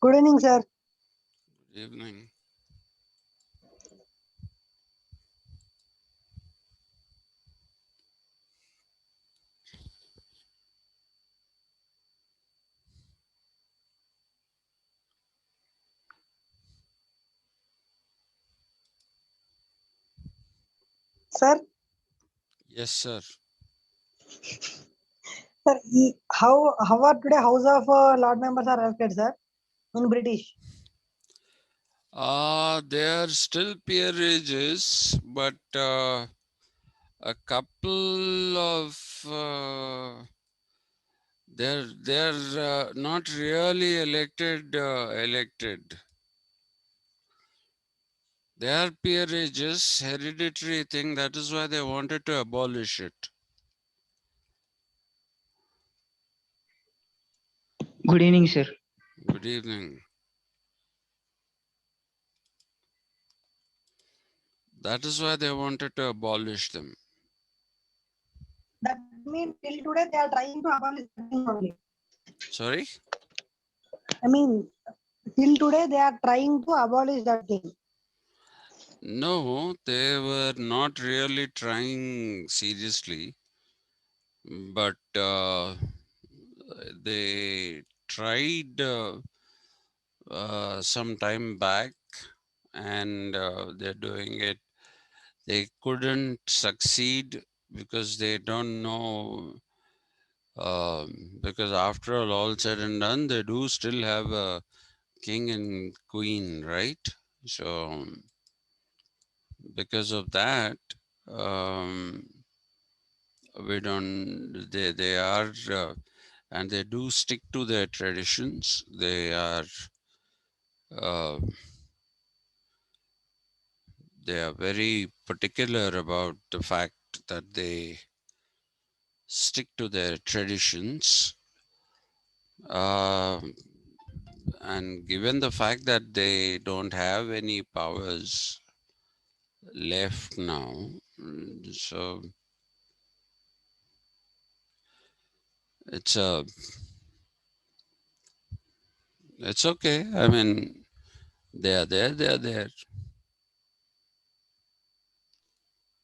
Good evening, sir. Good evening. Sir, Yes, sir. sir, how are today House of Lord members are elected, sir, in British? There are still peerages, but a couple of they're not really elected. They are peerages, hereditary thing. That is why they wanted to abolish it. Good evening, sir. Good evening. That is why they wanted to abolish them. That means till today they are trying to abolish that thing only. Sorry? I mean, till today they are trying to abolish that thing. No, they were not really trying seriously, but they tried some time back, and they're doing it. They couldn't succeed because they don't know. Because after all said and done, they do still have a king and queen, right? So because of that, um, we don't. They are. And they do stick to their traditions. Uh, they are very particular about the fact that they stick to their traditions. And given the fact that they don't have any powers left now, so it's it's okay. I mean, they are there. They are there.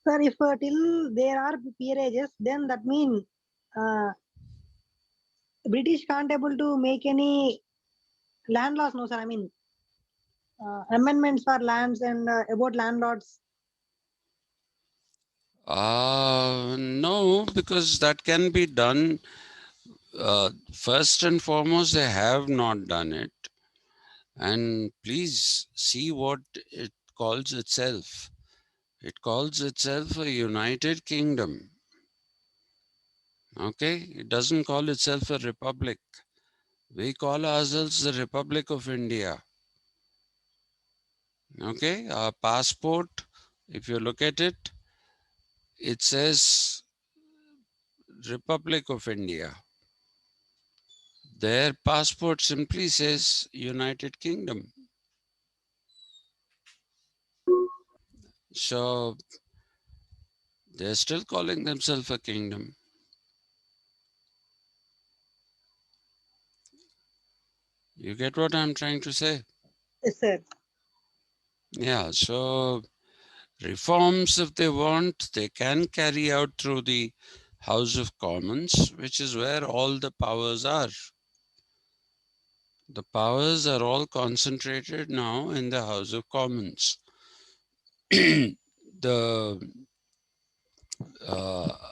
Sir, if till there are peerages, then that means uh, British can't able to make any land laws, no, sir. I mean, amendments for lands and about landlords. No, because that can be done. First and foremost, they have not done it. And please see what it calls itself. It calls itself a United Kingdom. Okay? It doesn't call itself a republic. We call ourselves the Republic of India. Okay? Our passport, if you look at it, it says Republic of India. Their passport simply says United Kingdom. So they're still calling themselves a kingdom. You get what I'm trying to say? Yes, sir. Yeah, so reforms, if they want, they can carry out through the House of Commons, which is where all the powers are. The powers are all concentrated now in the House of Commons. The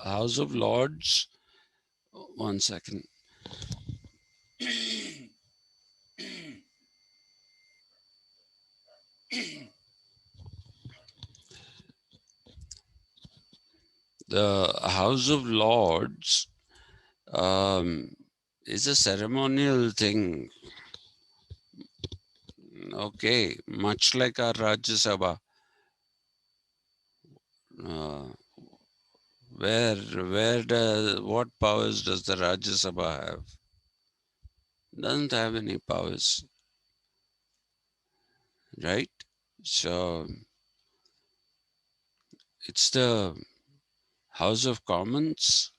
House of Lords, one second. The House of Lords is a ceremonial thing. Okay, much like our Rajya Sabha. Uh, what powers does the Rajya Sabha have? Doesn't have any powers, right? So it's the House of Commons.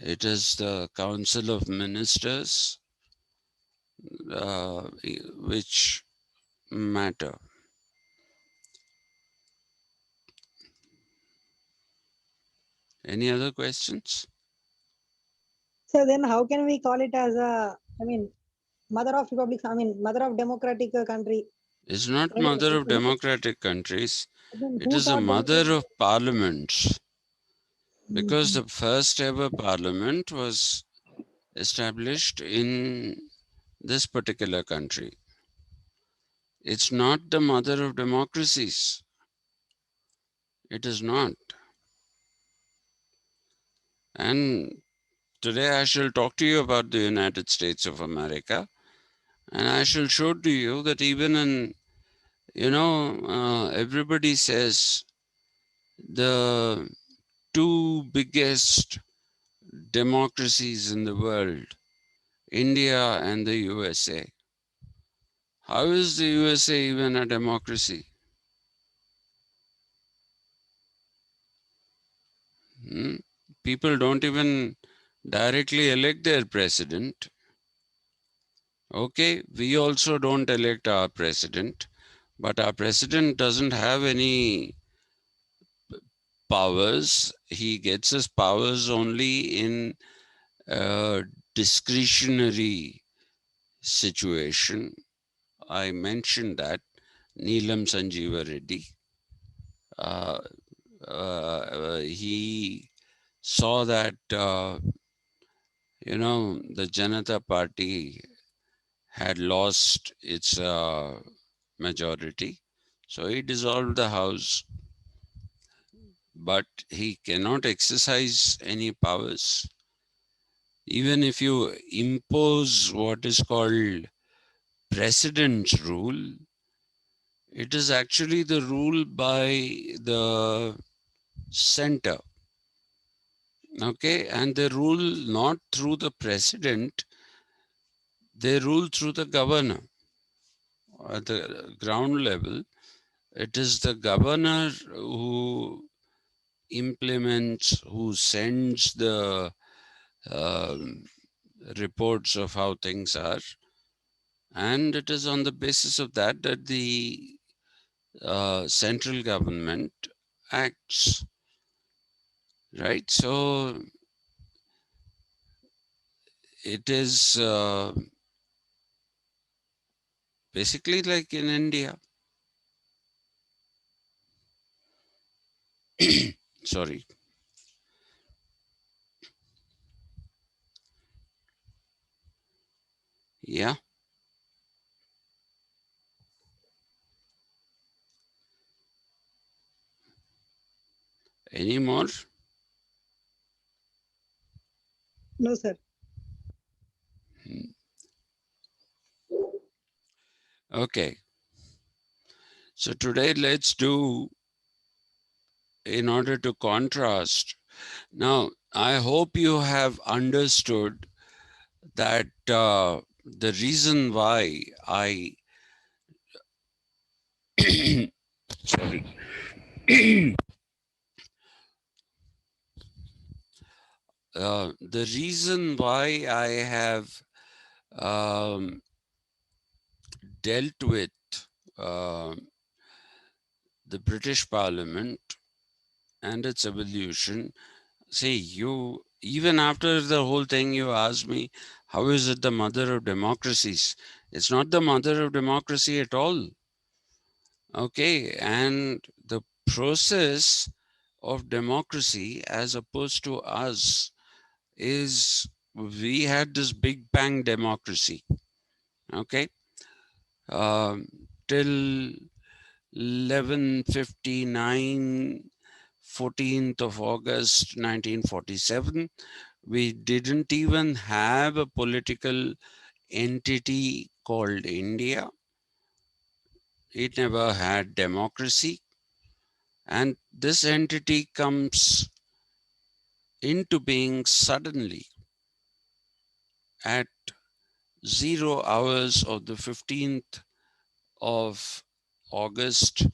It is the Council of Ministers. which matter. Any other questions? So then how can we call it as a, I mean, mother of republics, I mean, mother of democratic country? It's not I mean, mother of democratic countries. then It who is a taught democracy? mother of parliaments, because Mhm. the first ever parliament was established in this particular country. It's not the mother of democracies. It is not. And today I shall talk to you about the United States of America, and I shall show to you that even in, everybody says the two biggest democracies in the world, India and the USA. How is the USA even a democracy? Hmm? People don't even directly elect their president. Okay, we also don't elect our president, but our president doesn't have any powers. He gets his powers only in a discretionary situation. I mentioned that Neelam Sanjeeva Reddy. Uh, he saw that the Janata Party had lost its majority, so he dissolved the house, but he cannot exercise any powers. Even if you impose what is called precedence rule, it is actually the rule by the center. Okay, and they rule not through the president, they rule through the governor. At the ground level, it is the governor who implements, who sends the um, reports of how things are, and it is on the basis of that that the central government acts, right? So it is basically like in India. Sorry. Yeah. Any more? No, sir. Okay. So today let's do, in order to contrast. Now, I hope you have understood that the reason why I sorry the reason why I have um, dealt with uh, the British Parliament and its evolution. See, you, even after the whole thing, you asked me, how is it the mother of democracies? It's not the mother of democracy at all. Okay, and the process of democracy, as opposed to us, is we had this Big Bang democracy. Okay, till 11:59, 14th of August 1947, we didn't even have a political entity called India. It never had democracy. And this entity comes into being suddenly at 0 hours of the 15th of August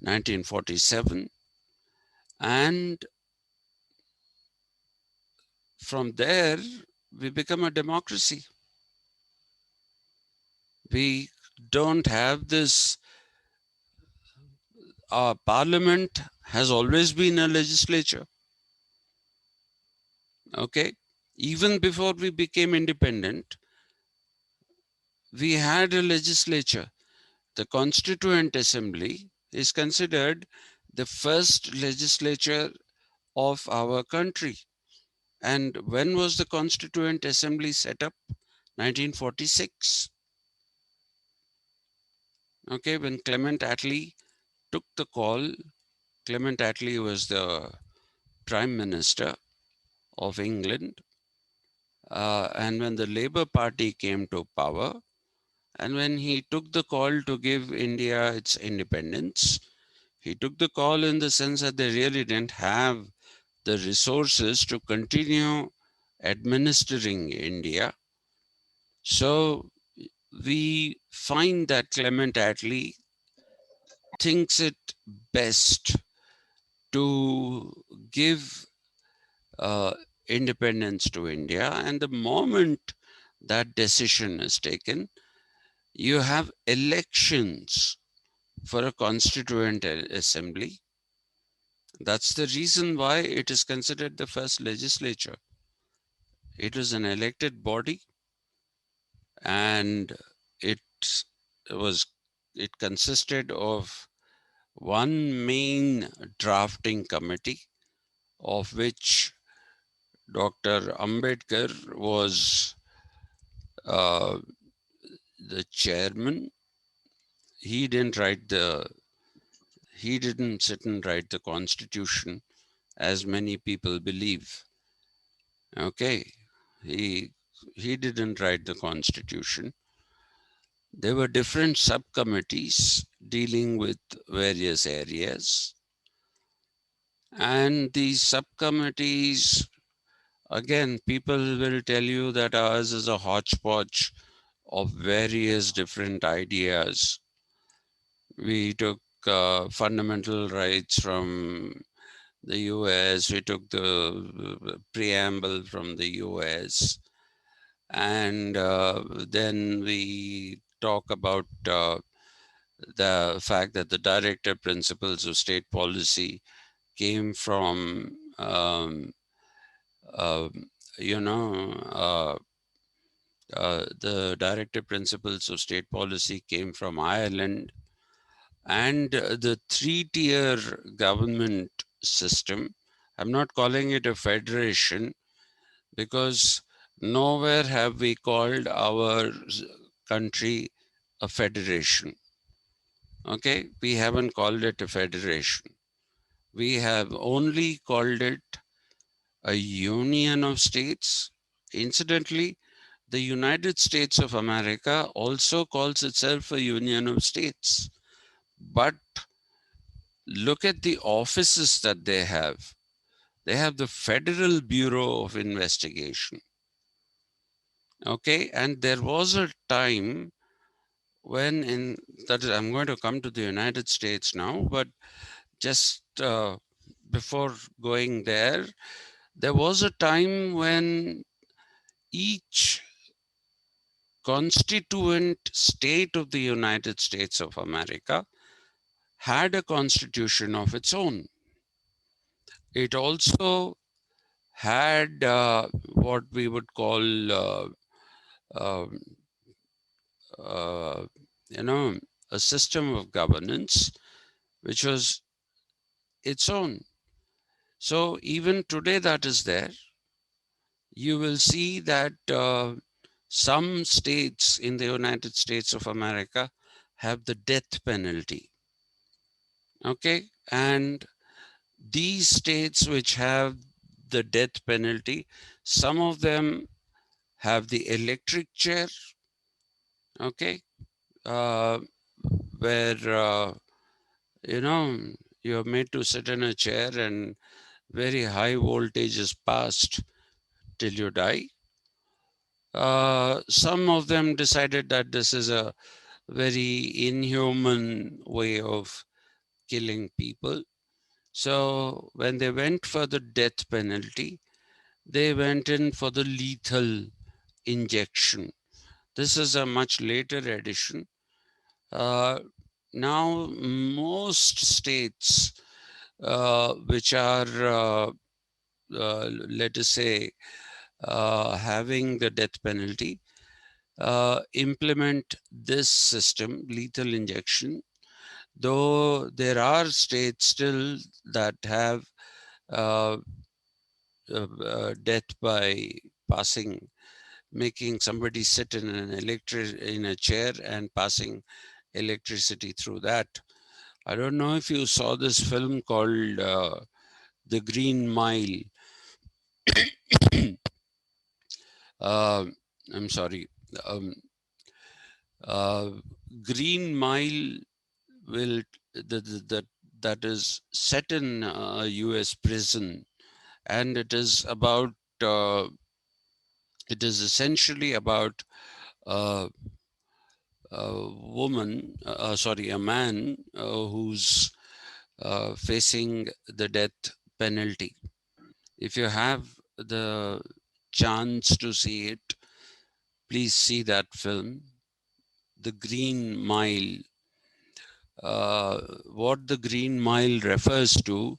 1947. And from there, we become a democracy. We don't have this. Our parliament has always been a legislature. Okay. Even before we became independent, we had a legislature. The Constituent Assembly is considered the first legislature of our country. And when was the Constituent Assembly set up? 1946. Okay, when Clement Attlee took the call, Clement Attlee was the Prime Minister of England. And when the Labour Party came to power, and when he took the call to give India its independence, he took the call in the sense that they really didn't have the resources to continue administering India. So we find that Clement Attlee thinks it best to give uh, independence to India. And the moment that decision is taken, you have elections for a constituent assembly. That's the reason why it is considered the first legislature. It was an elected body, and it was it consisted of one main drafting committee, of which Dr. Ambedkar was uh, the chairman. He didn't write the he didn't sit and write the constitution as many people believe. Okay, he he didn't write the constitution. There were different subcommittees dealing with various areas, and these subcommittees, again, people will tell you that ours is a hodgepodge of various different ideas. We took fundamental rights from the US, we took the preamble from the US, and then we talk about the fact that the directive principles of state policy came from, uh, you know, the directive principles of state policy came from Ireland, and the three-tier government system. I'm not calling it a federation because nowhere have we called our country a federation. Okay, we haven't called it a federation. We have only called it a union of states. Incidentally, the United States of America also calls itself a union of states. But look at the offices that they have. They have the Federal Bureau of Investigation. Okay, and there was a time when in that is, I'm going to come to the United States now, but just before going there, there was a time when each constituent state of the United States of America had a constitution of its own. It also had what we would call, uh, uh, you know, a system of governance which was its own. So even today, that is there. You will see that some states in the United States of America have the death penalty. Okay, and these states which have the death penalty, some of them have the electric chair. Okay, uh, where you know you're made to sit in a chair and very high voltage is passed till you die. Some of them decided that this is a very inhuman way of killing people. So when they went for the death penalty, they went in for the lethal injection. This is a much later edition. Now, most states which are, let us say, having the death penalty, implement this system, lethal injection, though there are states still that have uh, death by passing, making somebody sit in in a chair and passing electricity through that. I don't know if you saw this film called The Green Mile. uh, I'm sorry. Um, uh, Green Mile will that is set in a U.S. prison, and uh, it is essentially about uh, a woman, sorry, a man who's facing the death penalty. If you have the chance to see it, please see that film, The Green Mile. What the Green Mile refers to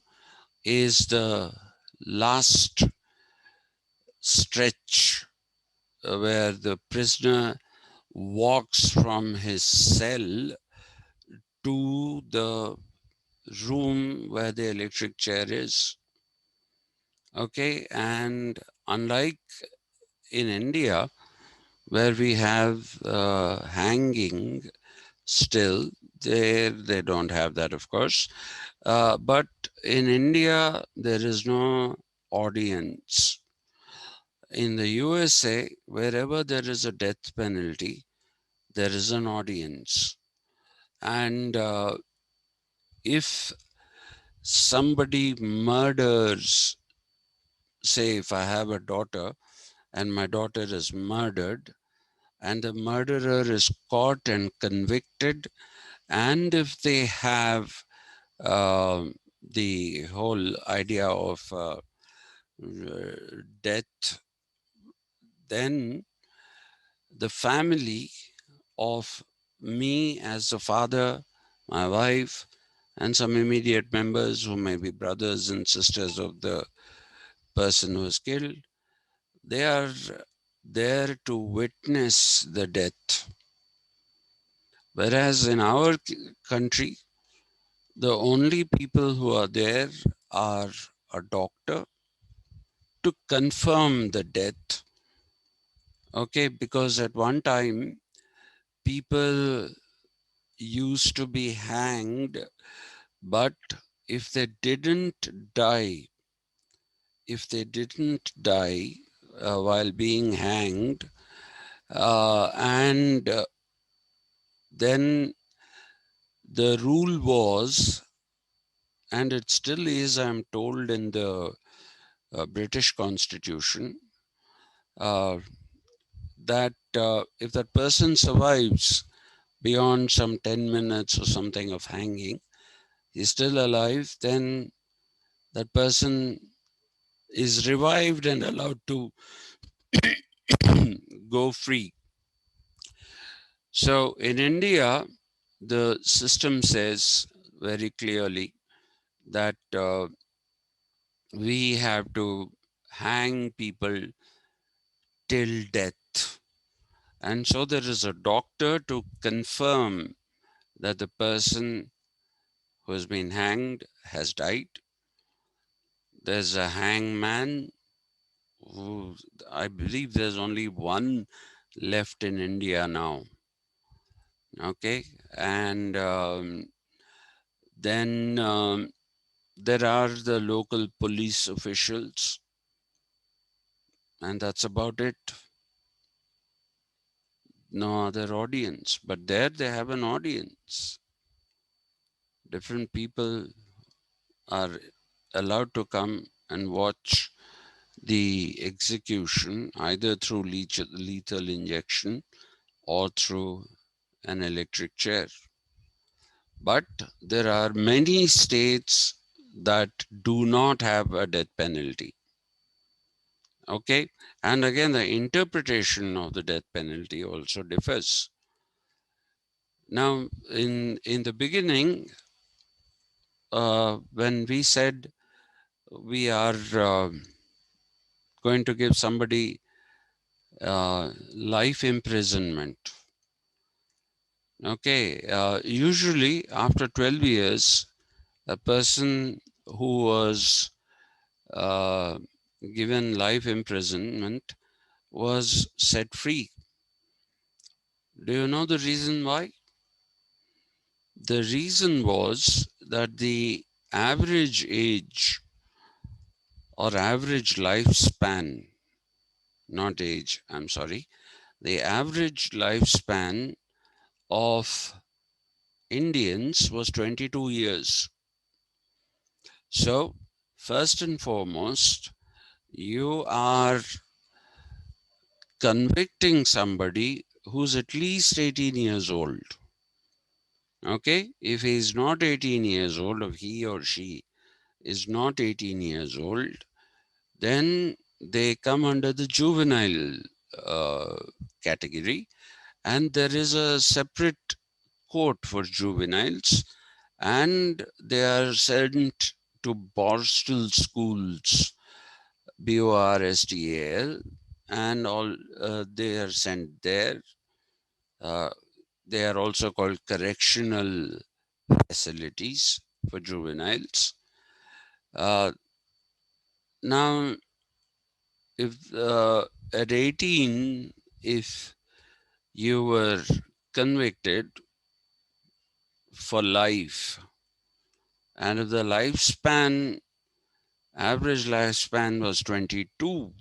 is the last stretch where the prisoner walks from his cell to the room where the electric chair is. Okay, and unlike in India, where we have hanging still, there they don't have that, of course. But in India, there is no audience. In the USA, wherever there is a death penalty, there is an audience. And if somebody murders, say, if I have a daughter and my daughter is murdered, and the murderer is caught and convicted, and if they have the whole idea of death, then the family of me as a father, my wife, and some immediate members who may be brothers and sisters of the person who was killed, they are there to witness the death. Whereas in our country, the only people who are there are a doctor to confirm the death. Okay, because at one time, people used to be hanged, but if they didn't die, if they didn't die while being hanged, and then the rule was, and it still is, I'm told, in the British Constitution, uh, that if that person survives beyond some 10 minutes or something of hanging, he's still alive, then that person is revived and allowed to go free. So in India, the system says very clearly that we have to hang people till death. And so there is a doctor to confirm that the person who has been hanged has died. There's a hangman who, I believe there's only one left in India now. Okay. And then there are the local police officials, and that's about it. No other audience. But there they have an audience. Different people are allowed to come and watch the execution either through lethal injection or through an electric chair. But there are many states that do not have a death penalty. Okay, and again, the interpretation of the death penalty also differs. Now, in the beginning, when we said we are going to give somebody life imprisonment, okay, usually after 12 years, a person who was uh, given life imprisonment was set free. Do you know the reason why? The reason was that the average age or average lifespan, not age, I'm sorry, the average lifespan of Indians was 22 years. So, first and foremost, you are convicting somebody who's at least 18 years old. Okay, if he is not 18 years old, or he or she is not 18 years old, then they come under the juvenile uh, category, and there is a separate court for juveniles, and they are sent to Borstal schools, Borstal, and all they are sent there. Uh, they are also called correctional facilities for juveniles. Uh, now, if at 18, if you were convicted for life, and if the average lifespan was 22,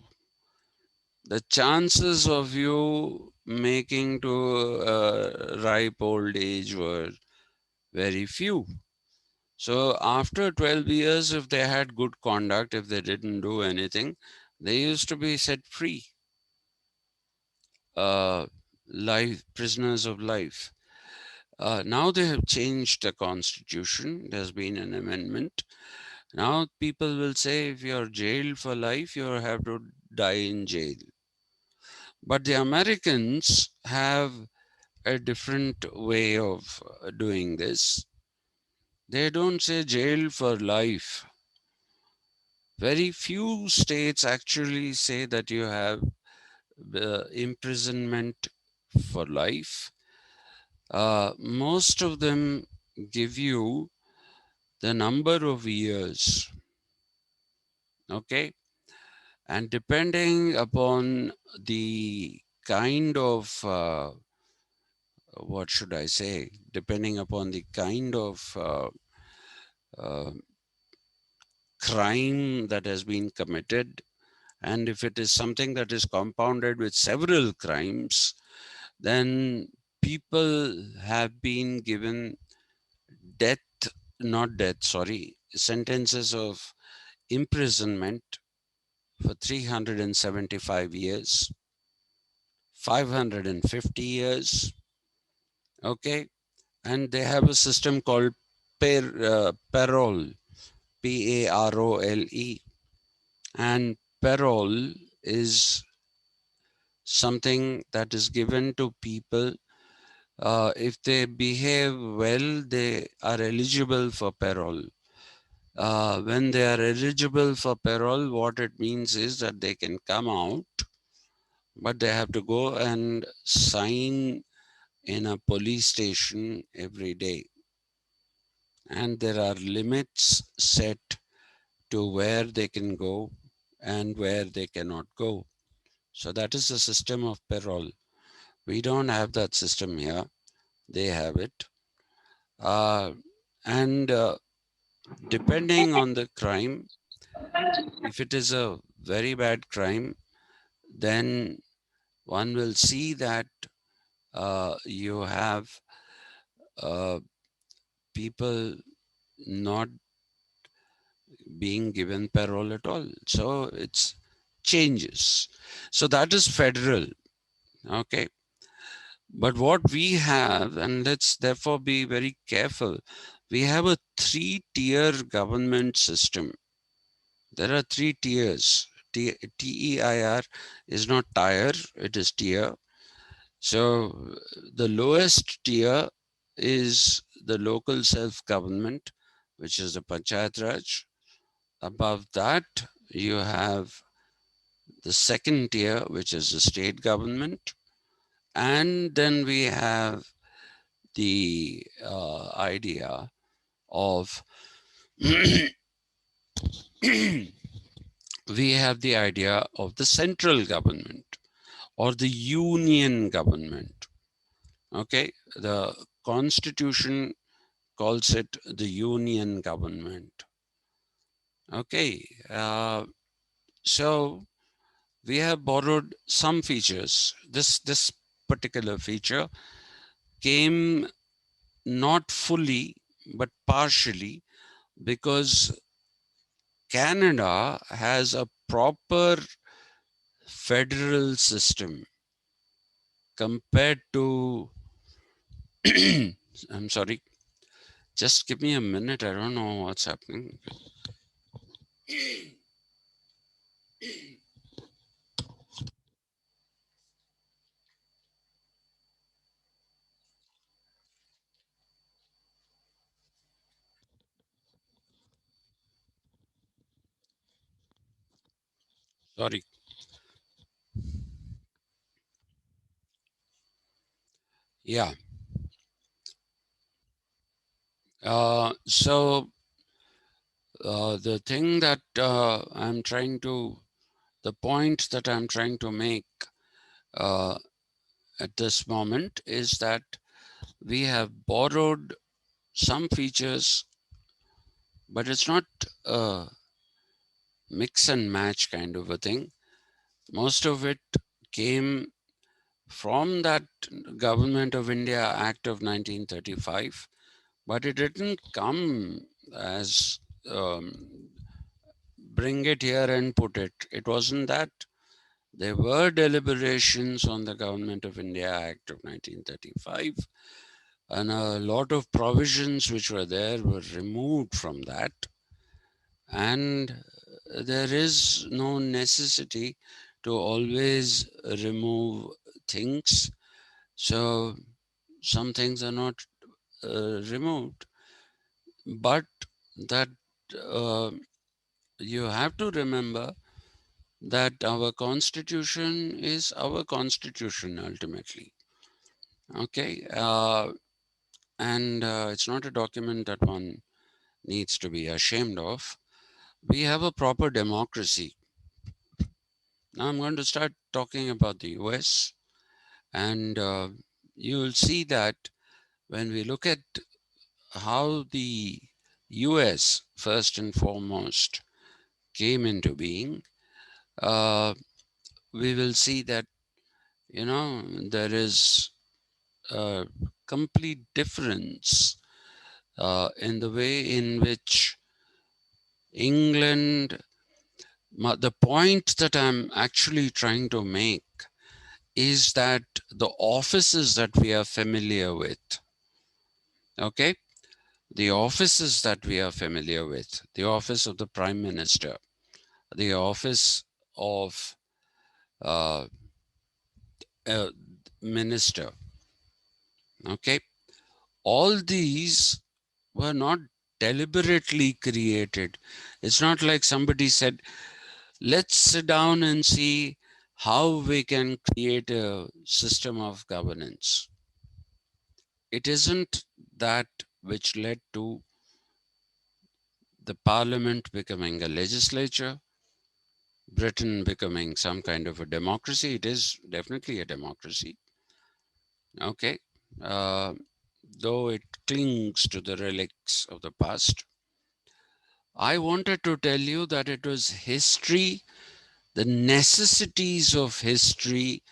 the chances of you making to ripe old age were very few. So after 12 years, if they had good conduct, if they didn't do anything, they used to be set free. Life prisoners of life. Now they have changed the constitution. There's been an amendment. Now people will say if you're jailed for life, you have to die in jail. But the Americans have a different way of doing this. They don't say jail for life. Very few states actually say that you have imprisonment for life. Most of them give you the number of years, okay? And depending upon the kind of, what should I say, depending upon the kind of uh, crime that has been committed, and if it is something that is compounded with several crimes, then people have been given death, not death, sorry, sentences of imprisonment for 375 years, 550 years, okay? And they have a system called parole, Parole. And parole is something that is given to people. If they behave well, they are eligible for parole. When they are eligible for parole, what it means is that they can come out, but they have to go and sign in a police station every day. And there are limits set to where they can go and where they cannot go. So that is the system of parole. We don't have that system here. They have it. And depending on the crime, if it is a very bad crime, then one will see that you have uh, people not being given parole at all. So it's changes. So that is federal. Okay. But what we have, and let's therefore be very careful, we have a 3-tier government system. There are 3 tiers. TEIR is not tire, it is tier. So the lowest tier is the local self-government, which is the Panchayat Raj. Above that, you have the second tier, which is the state government. And then we have the idea of we have the idea of the central government or the union government. Okay, the constitution calls it the union government. Okay, so we have borrowed some features. This particular feature came not fully but partially because Canada has a proper federal system compared to I'm sorry, just give me a minute. I don't know what's happening. Sorry. Yeah. So the thing that the point that I'm trying to make uh, at this moment is that we have borrowed some features, but it's not a mix and match kind of a thing. Most of it came from that Government of India Act of 1935, but it didn't come as bring it here and put it. It wasn't that. There were deliberations on the Government of India Act of 1935, and a lot of provisions which were there were removed from that. And there is no necessity to always remove things. So some things are not removed, but that uh, you have to remember that our constitution is our constitution ultimately. Okay, and it's not a document that one needs to be ashamed of. We have a proper democracy. Now I'm going to start talking about the US, and you'll see that when we look at how the US, first and foremost, came into being, uh, we will see that, there is a complete difference in the way in which England, the point that I'm actually trying to make is that the offices that we are familiar with, okay, the offices that we are familiar with, the office of the Prime Minister, the office of uh, Minister, okay, all these were not deliberately created. It's not like somebody said, let's sit down and see how we can create a system of governance. It isn't that which led to the parliament becoming a legislature, Britain becoming some kind of a democracy. It is definitely a democracy. Okay. Uh, though it clings to the relics of the past. I wanted to tell you that it was history, the necessities of history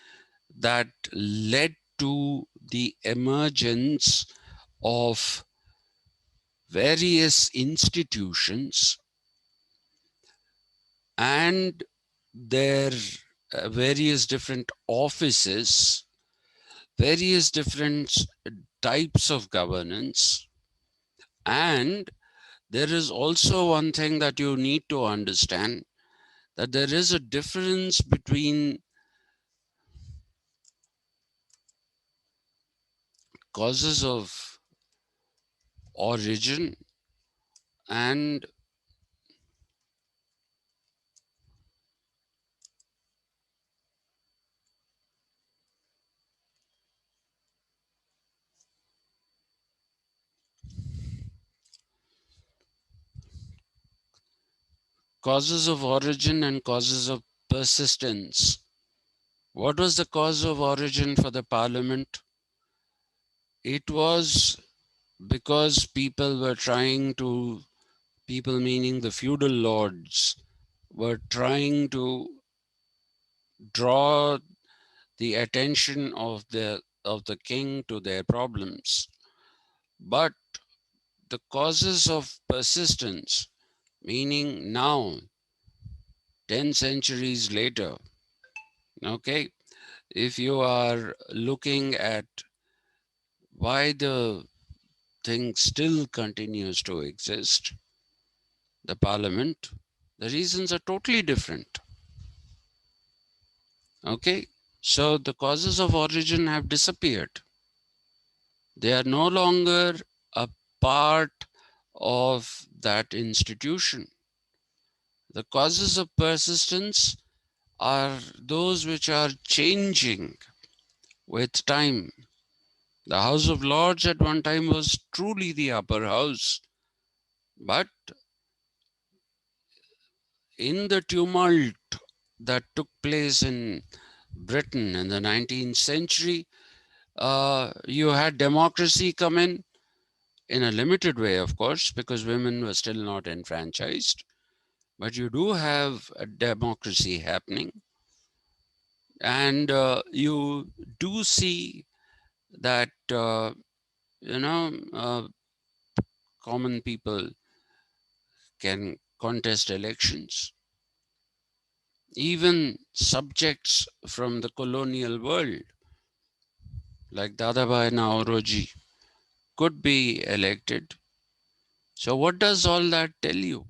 that led to the emergence of various institutions and their various different offices, various different types of governance. And there is also one thing that you need to understand, that there is a difference between causes of origin and causes of origin and causes of persistence. What was the cause of origin for the parliament? It was because people were trying to, people meaning the feudal lords, were trying to draw the attention of the king to their problems. But the causes of persistence, meaning now, 10 centuries later, okay, if you are looking at why the thing still continues to exist, the parliament, the reasons are totally different. Okay, so the causes of origin have disappeared. They are no longer a part of that institution. The causes of persistence are those which are changing with time. The House of Lords at one time was truly the upper house, but in the tumult that took place in Britain in the 19th century, you had democracy come in a limited way, of course, because women were still not enfranchised. But you do have a democracy happening, and you do see that you know common people can contest elections. Even subjects from the colonial world, like Dadabhai Naoroji, could be elected. So what does all that tell you?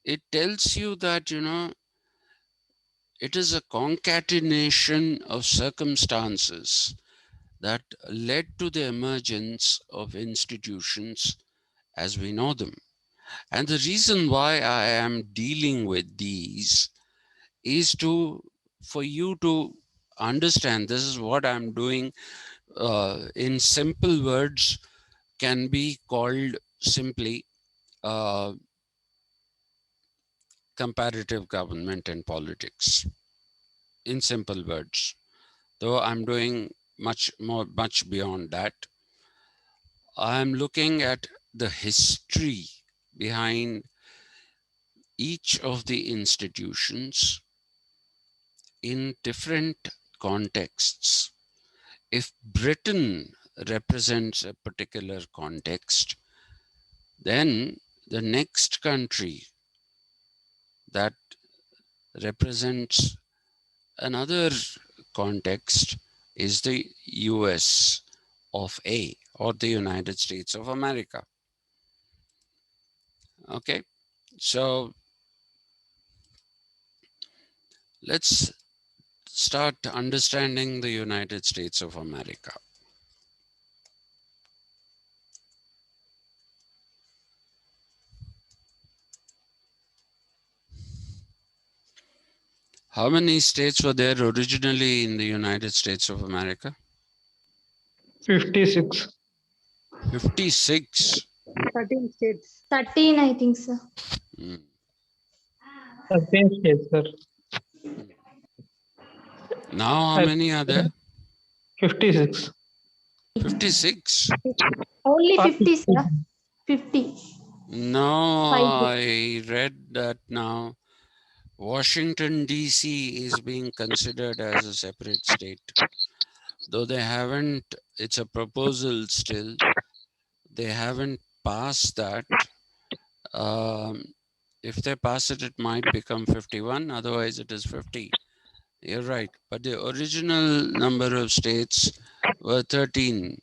It tells you that, it is a concatenation of circumstances that led to the emergence of institutions as we know them. And the reason why I am dealing with these is for you to understand. This is what I'm doing in simple words, can be called simply uh, comparative government and politics, in simple words. Though I'm doing much beyond that. I'm looking at the history behind each of the institutions in different contexts. If Britain represents a particular context, then the next country that represents another context is the US of A, or the United States of America. Okay, so let's start understanding the United States of America. How many states were there originally in the United States of America? 56. 56. 13 states. 13, I think, sir. 13 states, sir. Now how many are there? 56. 56. Only Or 50, sir. 50. No, 50. I read that now Washington DC is being considered as a separate state. Though they haven't, it's a proposal still. They haven't passed that. If they pass it, it might become 51. Otherwise, it is 50. You're right. But the original number of states were 13.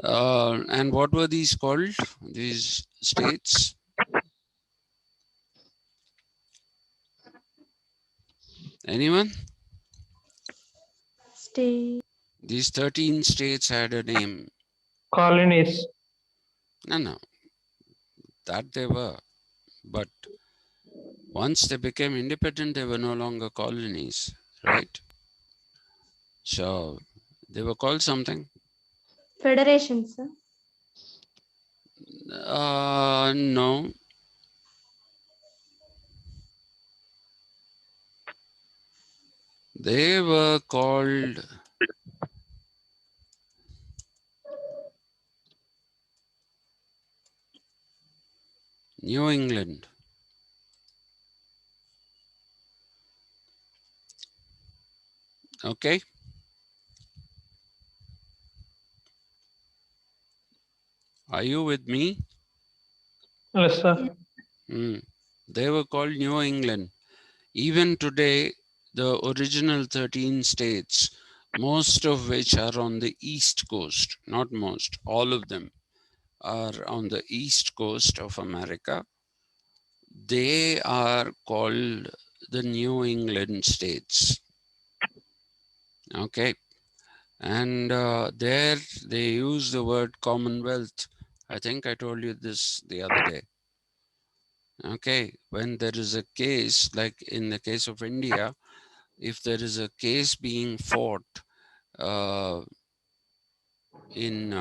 And what were these called? These states? Anyone? Stay. These 13 states had a name. Colonies. No, that they were. But once they became independent, they were no longer colonies, right? So they were called something. Federation, sir. No. They were called New England. Okay. Are you with me? Yes, sir. They were called New England. Even today, the original 13 states, most of which are on the East Coast, not most, all of them are on the East Coast of America. They are called the New England states. Okay. And there they use the word Commonwealth. I think I told you this the other day. Okay. When there is a case, like in the case of India, if there is a case being fought in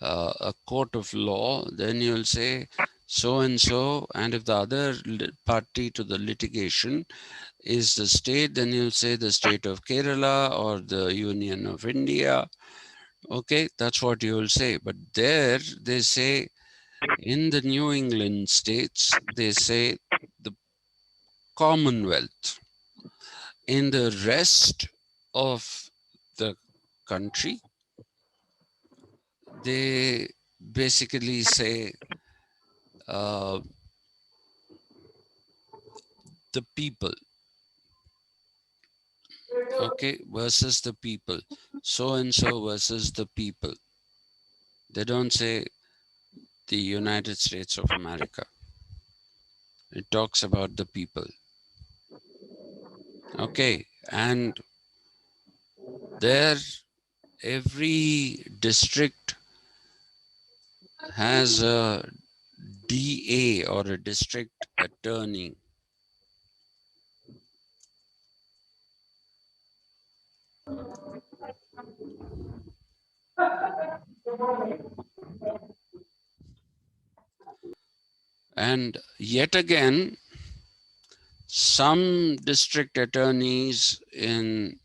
a court of law, then you'll say so and so, and if the other party to the litigation is the state, then you'll say the state of Kerala or the Union of India. Okay, that's what you'll say. But there they say in the New England states, they say the Commonwealth. In the rest of the country, they basically say the people, okay, versus the people. So and so versus the people. They don't say the United States of America. It talks about the people. Okay, and there every district has a DA or a district attorney. And yet again, some district attorneys in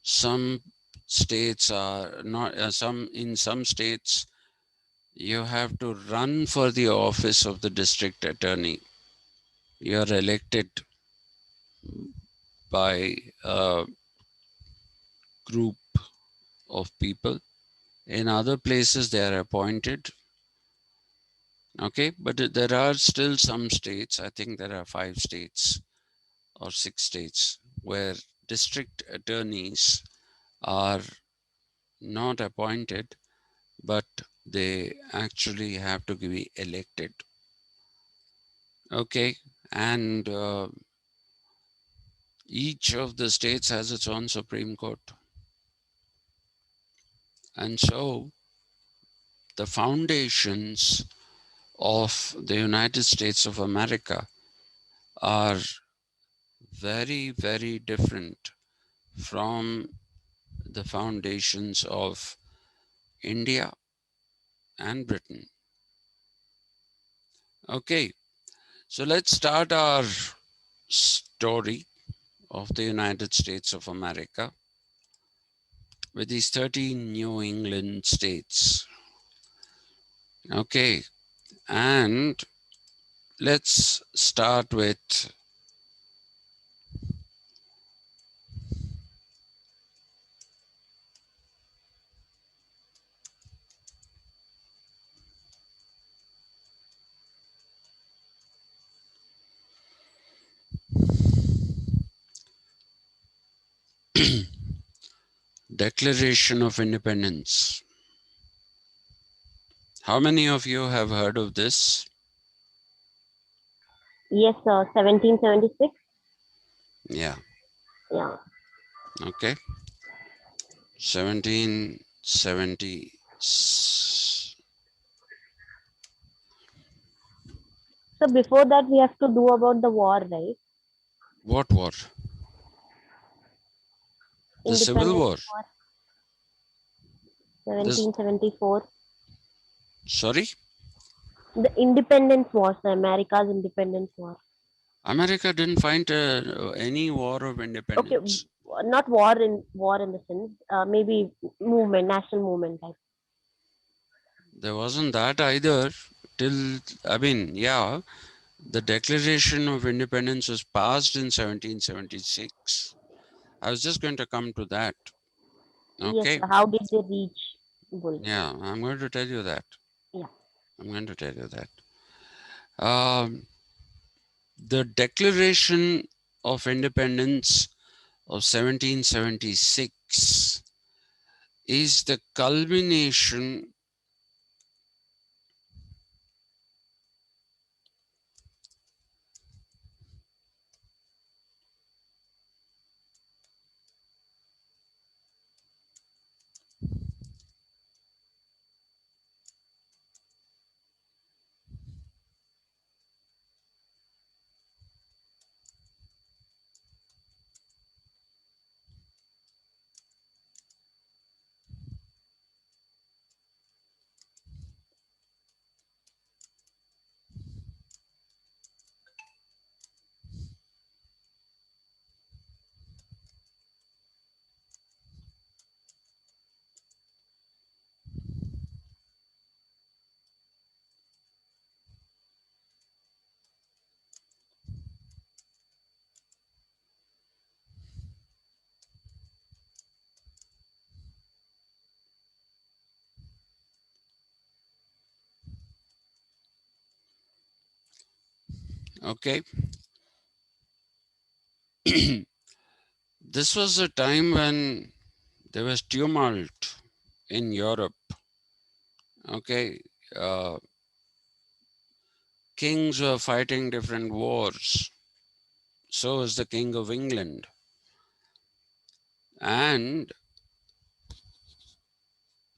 some states are not, in some states, you have to run for the office of the district attorney. You're elected by a group of people. In other places, they are appointed. Okay, but there are still some states, I think there are 5 states or 6 states, where district attorneys are not appointed, but they actually have to be elected. Okay, and each of the states has its own Supreme Court. And so the foundations of the United States of America are very, very different from the foundations of India and Britain. Okay, so let's start our story of the United States of America with these 13 New England states. Okay, and let's start with Declaration of Independence. How many of you have heard of this? Yes, sir. 1776. Yeah. Yeah. Okay. 1770. So before that, we have to do about the war, right? What war? The Civil Independence War. War, This, 1774. sorry? The Independence War, the America's Independence War. America didn't fight any war of Okay, independence. not war in the sense, maybe movement, national movement type. There wasn't that either till, I mean, yeah, the Declaration of Independence was passed in 1776. I was just going to come to that. Yes, Okay. sir. How did they reach goal? Yeah, I'm going to tell you that. Yeah. I'm going to tell you that. The Declaration of Independence of 1776 is the culmination. Okay. This was a time when there was tumult in Europe. Okay. Uh, Kings were fighting different wars. So was the King of England. And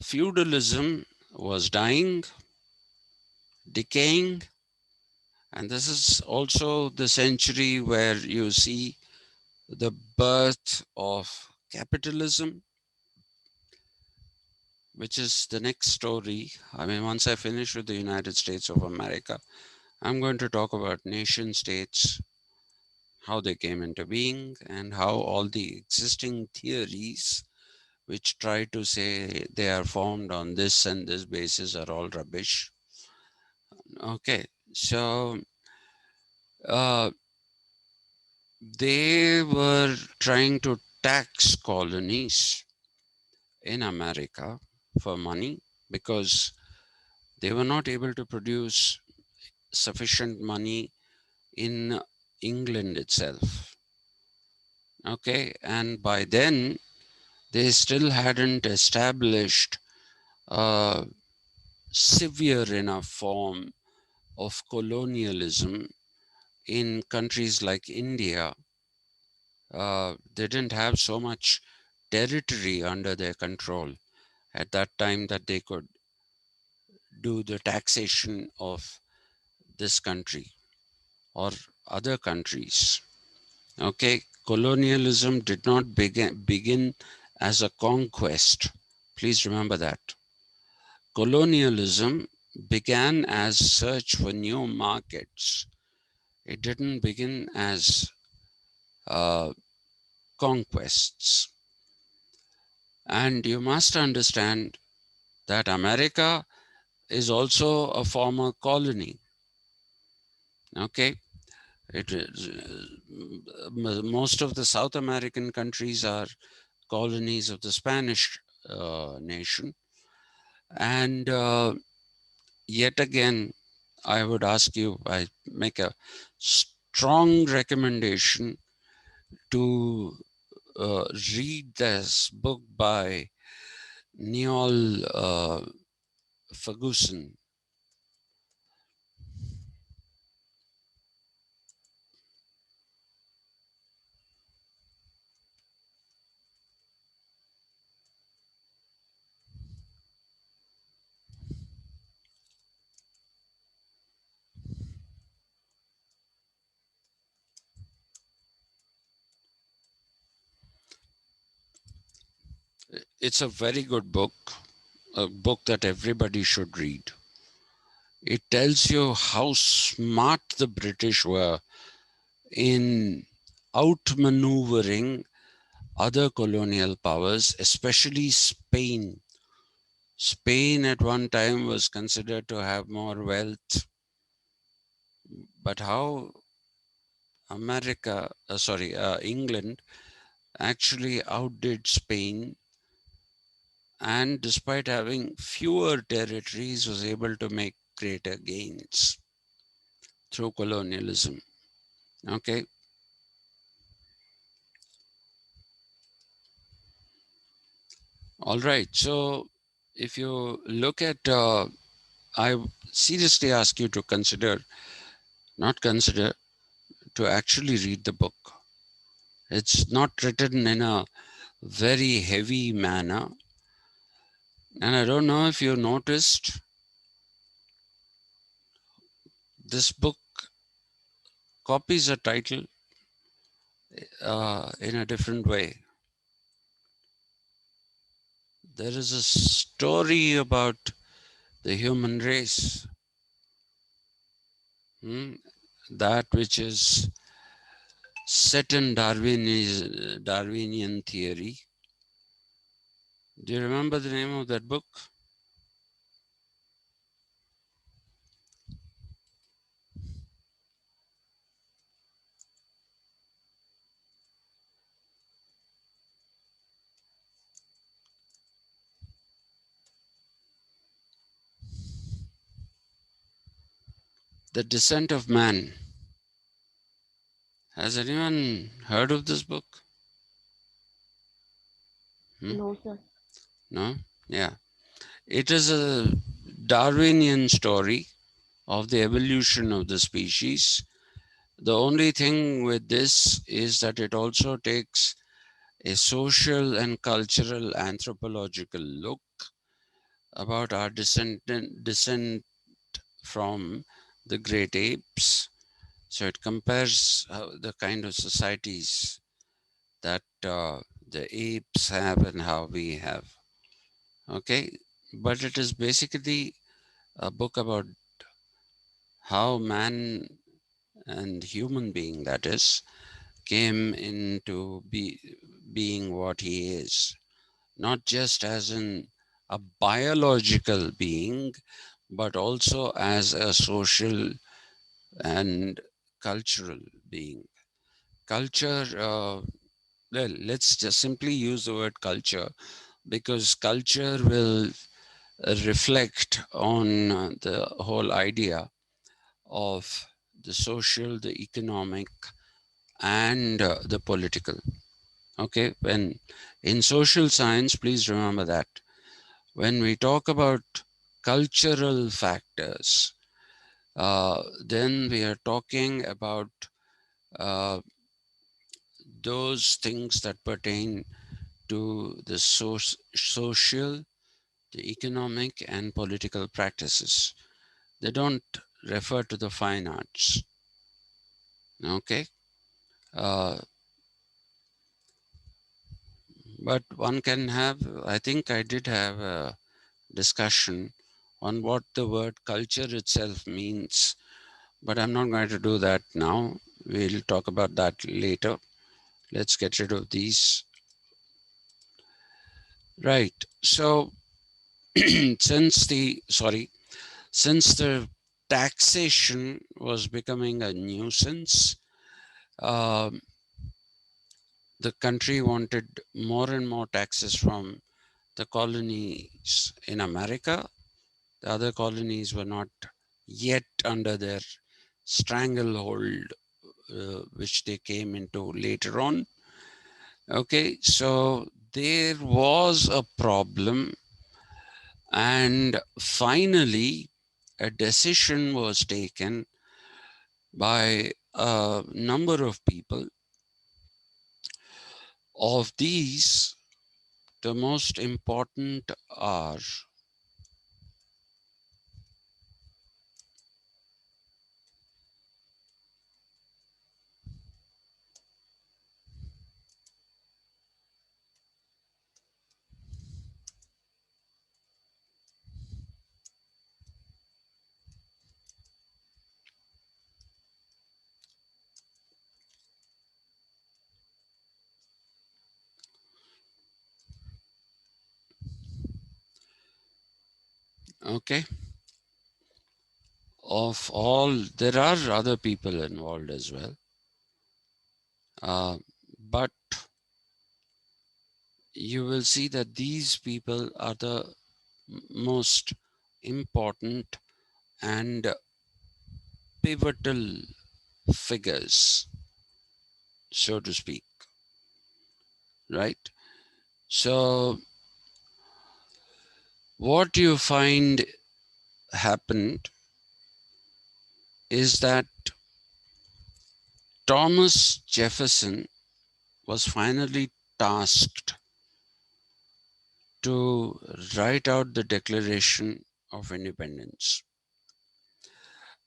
feudalism was dying, decaying. And this is also the century where you see the birth of capitalism, which is the next story. I mean, once I finish with the United States of America, I'm going to talk about nation states, how they came into being, and how all the existing theories which try to say they are formed on this and this basis are all rubbish. Okay, so they were trying to tax colonies in America for money because they were not able to produce sufficient money in England itself. Okay, and by then they still hadn't established a severe enough form of colonialism in countries like India. They didn't have so much territory under their control at that time that they could do the taxation of this country or other countries. Okay, colonialism did not begin as a conquest. Please remember that. Colonialism began as search for new markets. It didn't begin as conquests. And you must understand that America is also a former colony. Okay, it is, most of the South American countries are colonies of the Spanish nation. And yet again, I would ask you, I make a strong recommendation to read this book by Neil Ferguson. it's a very good book, a book that everybody should read. It tells you how smart the British were in outmaneuvering other colonial powers, especially Spain. Spain at one time was considered to have more wealth, but how England actually outdid Spain, and despite having fewer territories, was able to make greater gains through colonialism. Okay. All right. So if you look at, I seriously ask you to to actually read the book. It's not written in a very heavy manner. And I don't know if you noticed, this book copies a title in a different way. There is a story about the human race, that which is set in Darwinian theory. Do you remember the name of that book? The Descent of Man. Has anyone heard of this book? No, sir. No? Yeah. It is a Darwinian story of the evolution of the species. The only thing with this is that it also takes a social and cultural anthropological look about our descent from the great apes. So it compares the kind of societies that the apes have and how we have. Okay, but it is basically a book about how man and human being, that is, came into being what he is, not just as a biological being, but also as a social and cultural being. Culture, well, let's just simply use the word culture, because culture will reflect on the whole idea of the social, the economic, and the political. Okay, when in social science, please remember that when we talk about cultural factors, then we are talking about uh, those things that pertain to the social, the economic, and political practices. They don't refer to the fine arts. Okay. Uh, but one can have, I think I did have a discussion on what the word culture itself means, but I'm not going to do that now. We'll talk about that later. Let's get rid of these. Right. So since the taxation was becoming a nuisance, um, the country wanted more and more taxes from the colonies in America. The other colonies were not yet under their stranglehold, which they came into later on. Okay, so there was a problem, and finally, a decision was taken by a number of people. Of these, the most important are Okay. Of all, there are other people involved as well. But you will see that these people are the most important and pivotal figures, so to speak, right? So what you find happened is that Thomas Jefferson was finally tasked to write out the Declaration of Independence.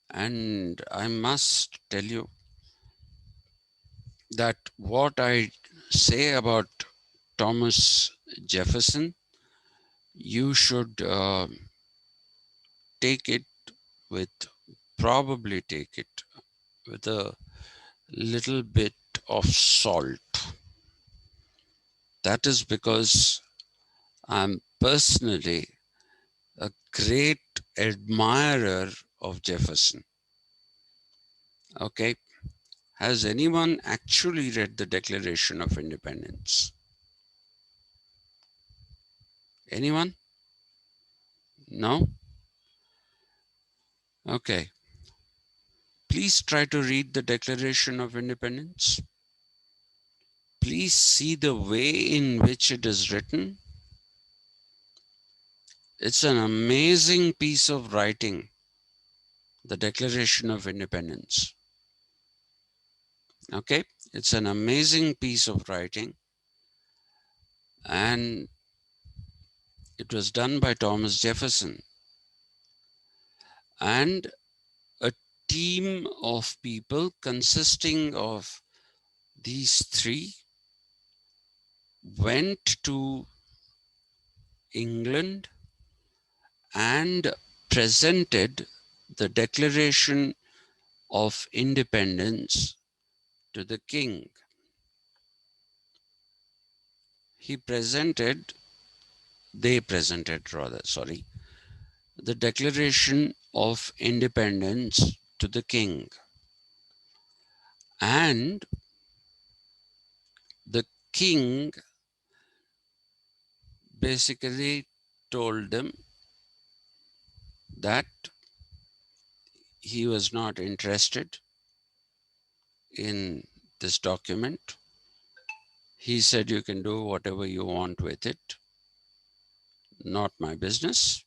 And I must tell you that what I say about Thomas Jefferson, you should take it with, probably take it with a little bit of salt. That is because I'm personally a great admirer of Jefferson. Okay. Has anyone actually read the Declaration of Independence? Anyone? No? Okay. Please try to read the Declaration of Independence. Please see the way in which it is written. It's an amazing piece of writing, the Declaration of Independence. Okay? It's an amazing piece of writing, and it was done by Thomas Jefferson. And a team of people consisting of these three went to England and presented the Declaration of Independence to the king. They presented rather, sorry, the Declaration of Independence to the king. And the king basically told them that he was not interested in this document. He said, you can do whatever you want with it, not my business.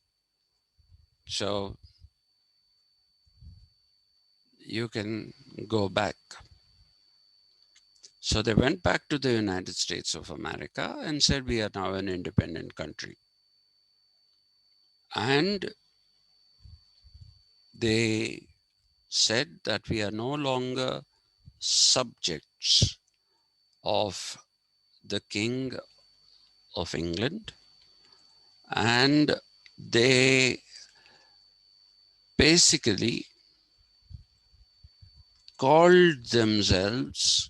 So you can go back. So they went back to the United States of America and said, we are now an independent country. And they said that we are no longer subjects of the King of England. And they basically called themselves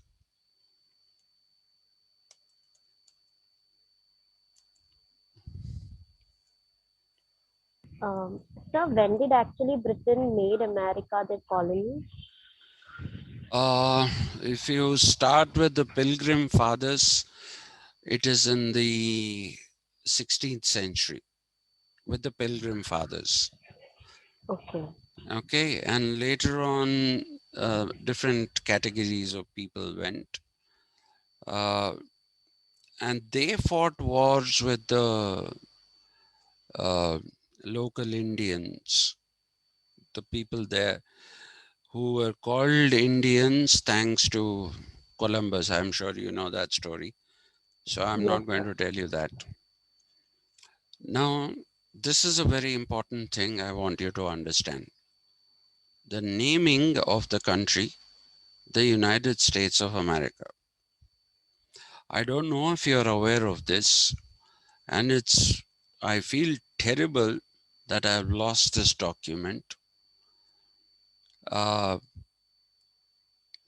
Sir, when did actually Britain made America their colony? if you start with the Pilgrim Fathers, it is in the 16th century with the Pilgrim Fathers. Okay. Okay, and later on, different categories of people went. And they fought wars with the local Indians, the people there who were called Indians thanks to Columbus. I'm sure you know that story. So I'm Yes, not going sir. to tell you that. Now, this is a very important thing I want you to understand. The naming of the country, the United States of America. I don't know if you're aware of this, and I feel terrible that I've lost this document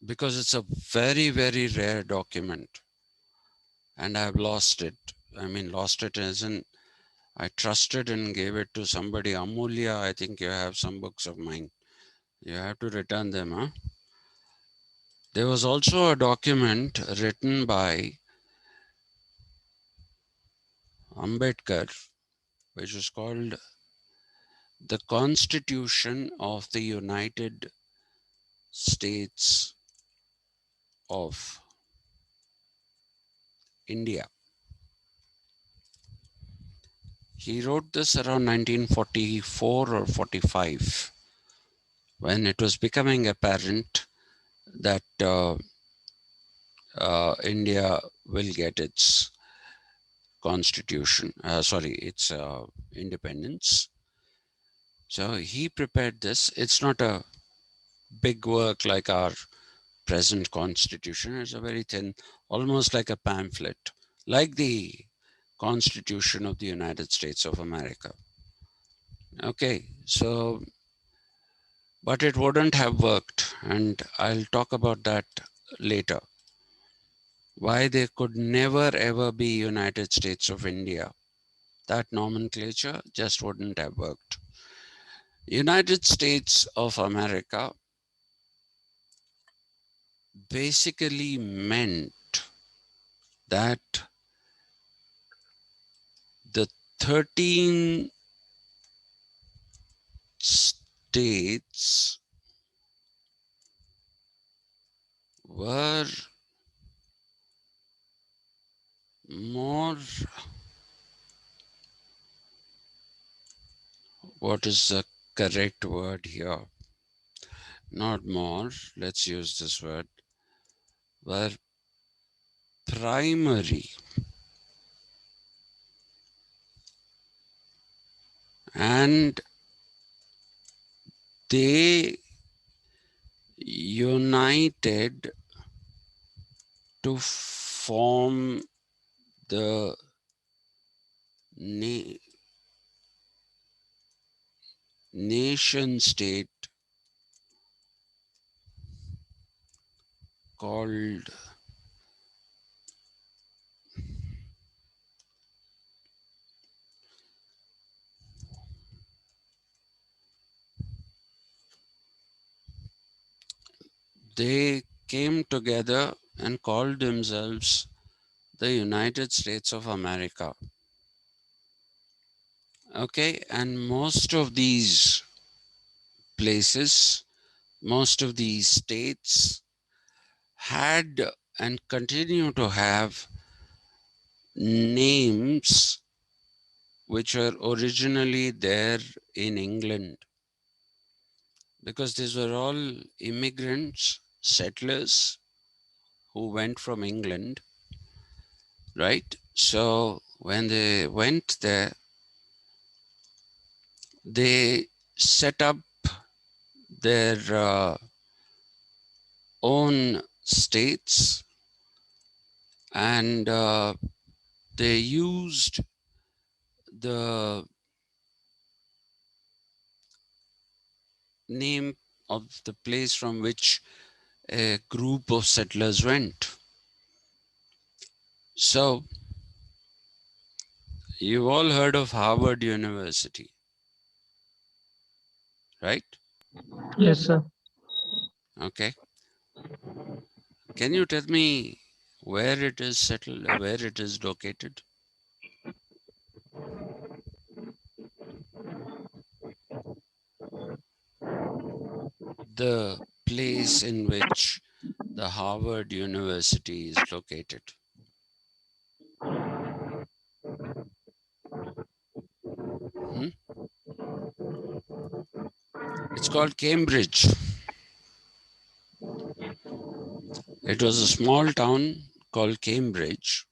because it's a very, very rare document and I've lost it. I mean, lost it as in I trusted and gave it to somebody. Amulya, I think you have some books of mine. You have to return them, huh? There was also a document written by Ambedkar, which is called the Constitution of the United States of India. He wrote this around 1944 or 45, when it was becoming apparent that India will get its constitution, its independence. So he prepared this. It's not a big work like our present constitution. It's a very thin, almost like a pamphlet, like the Constitution of the United States of America. Okay, so, but it wouldn't have worked, and I'll talk about that later. Why they could never ever be United States of India. That nomenclature just wouldn't have worked. United States of America basically meant that the 13 states were more, what is the correct word here? Not more, let's use this word, were primary and they united to form the nation state called they came together and called themselves the United States of America. Okay, and most of these places, most of these states had and continue to have names which were originally there in England, because these were all immigrants, settlers who went from England, right? So when they went there, they set up their own states, and they used the name of the place from which a group of settlers went. So you've all heard of Harvard University, right? Yes, sir. Okay. Can you tell me where it is settled, where it is located? The place in which the Harvard University is located. Hmm? It's called Cambridge. It was a small town called Cambridge.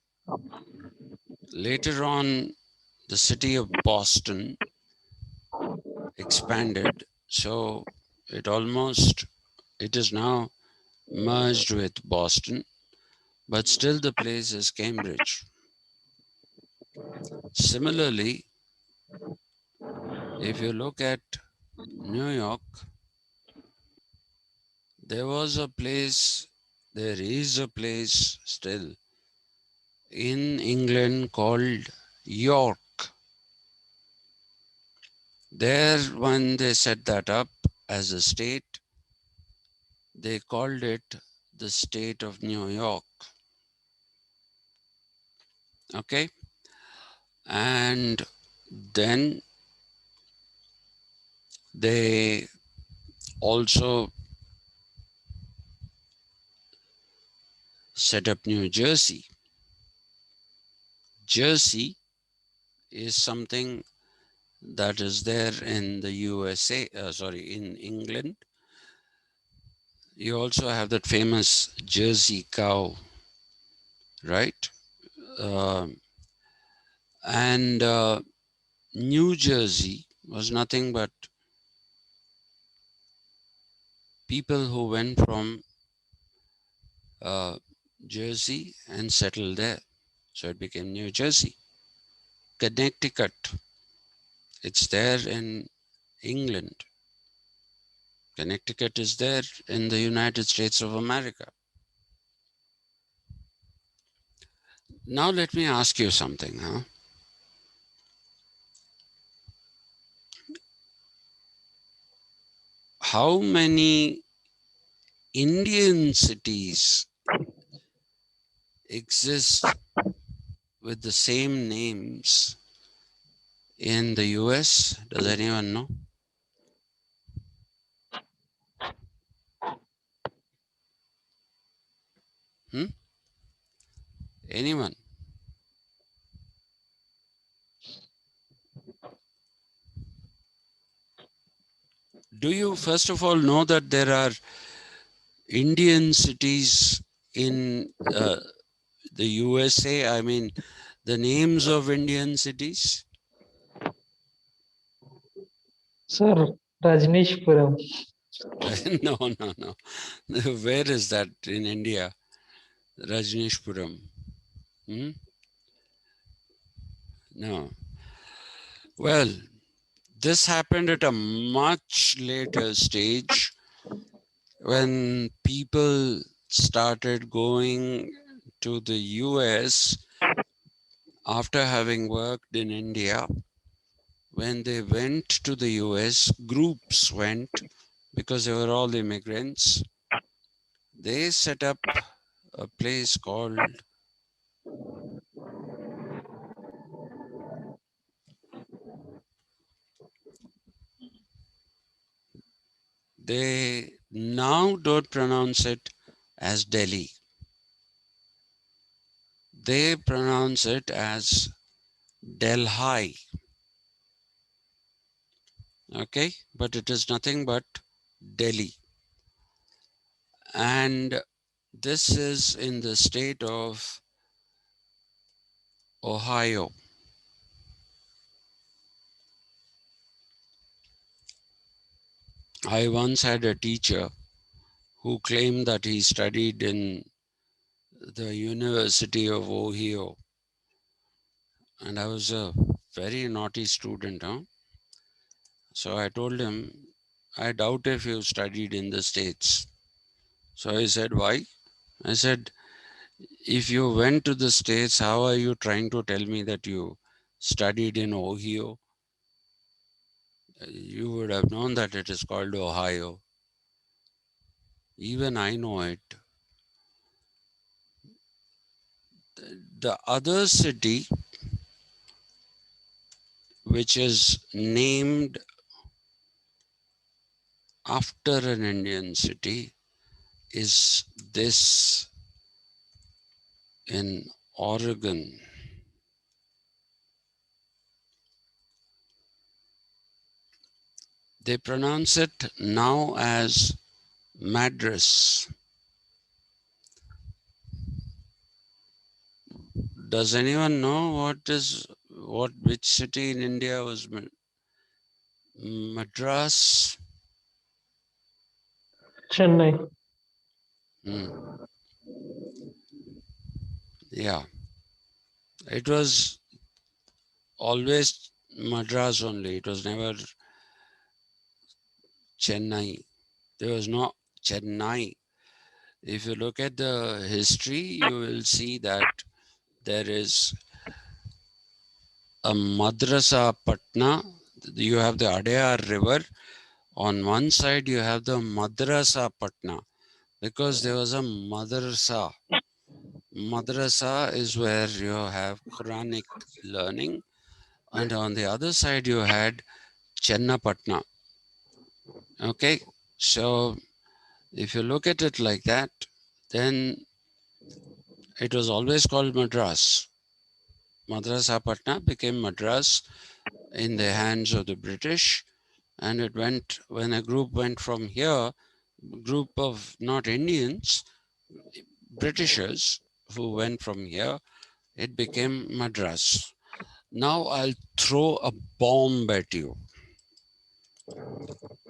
Later on, the city of Boston expanded, so it is now merged with Boston, but still the place is Cambridge. Similarly, if you look at New York, there is a place still in England called York. There, when they set that up as a state, they called it the state of New York. Okay. And then they also set up New Jersey. Jersey is something that is there in the USA, in England. You also have that famous Jersey cow, right? And New Jersey was nothing but people who went from Jersey and settled there. So it became New Jersey. Connecticut, it's there in England. Connecticut is there in the United States of America. Now let me ask you something. How many Indian cities exist with the same names in the US? Does anyone know? Anyone? Do you first of all know that there are Indian cities in the USA? I mean, the names of Indian cities? Sir, Rajneeshpuram. No. Where is that in India? Rajneeshpuram. No. Well, this happened at a much later stage when people started going to the US after having worked in India. When they went to the US, groups went because they were all immigrants. They set up a place called they now don't pronounce it as Delhi. They pronounce it as Delhi. Okay, but it is nothing but Delhi. And this is in the state of Ohio. I once had a teacher who claimed that he studied in the University of Ohio. And I was a very naughty student. So I told him, I doubt if you studied in the States. So he said, why? I said, if you went to the States, how are you trying to tell me that you studied in Ohio? You would have known that it is called Ohio. Even I know it. The other city, which is named after an Indian city, is this in Oregon. They pronounce it now as Madras. Does anyone know which city in India was Madras? Chennai. Yeah, it was always Madras only. It was never Chennai. There was no Chennai. If you look at the history, you will see that there is a Madrasa Patna, You have the Adayar River. On one side, you have the Madrasa Patna, because there was a madrasa. Madrasa is where you have Quranic learning, and on the other side, you had Chennapatna. Okay, so if you look at it like that, then it was always called Madras. Madrasa Patna became Madras in the hands of the British, and it went, when a group went from here, group of not Indians, Britishers who went from here, it became Madras. Now I'll throw a bomb at you.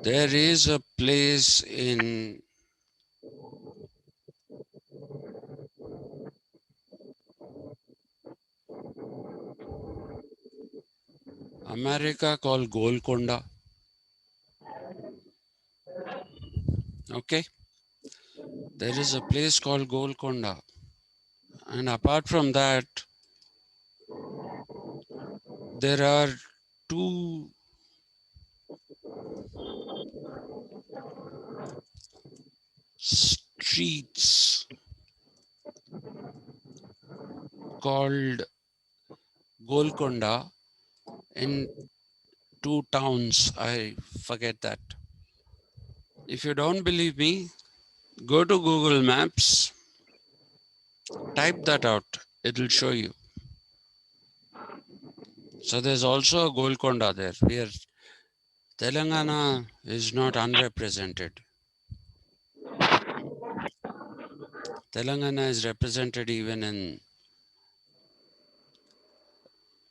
There is a place in America called Golconda. Okay, there is a place called Golconda, and apart from that, there are two streets called Golconda in two towns. I forget that. If you don't believe me, go to Google Maps, type that out, it'll show you. So there's also a Golconda there, where Telangana is not unrepresented. Telangana is represented even in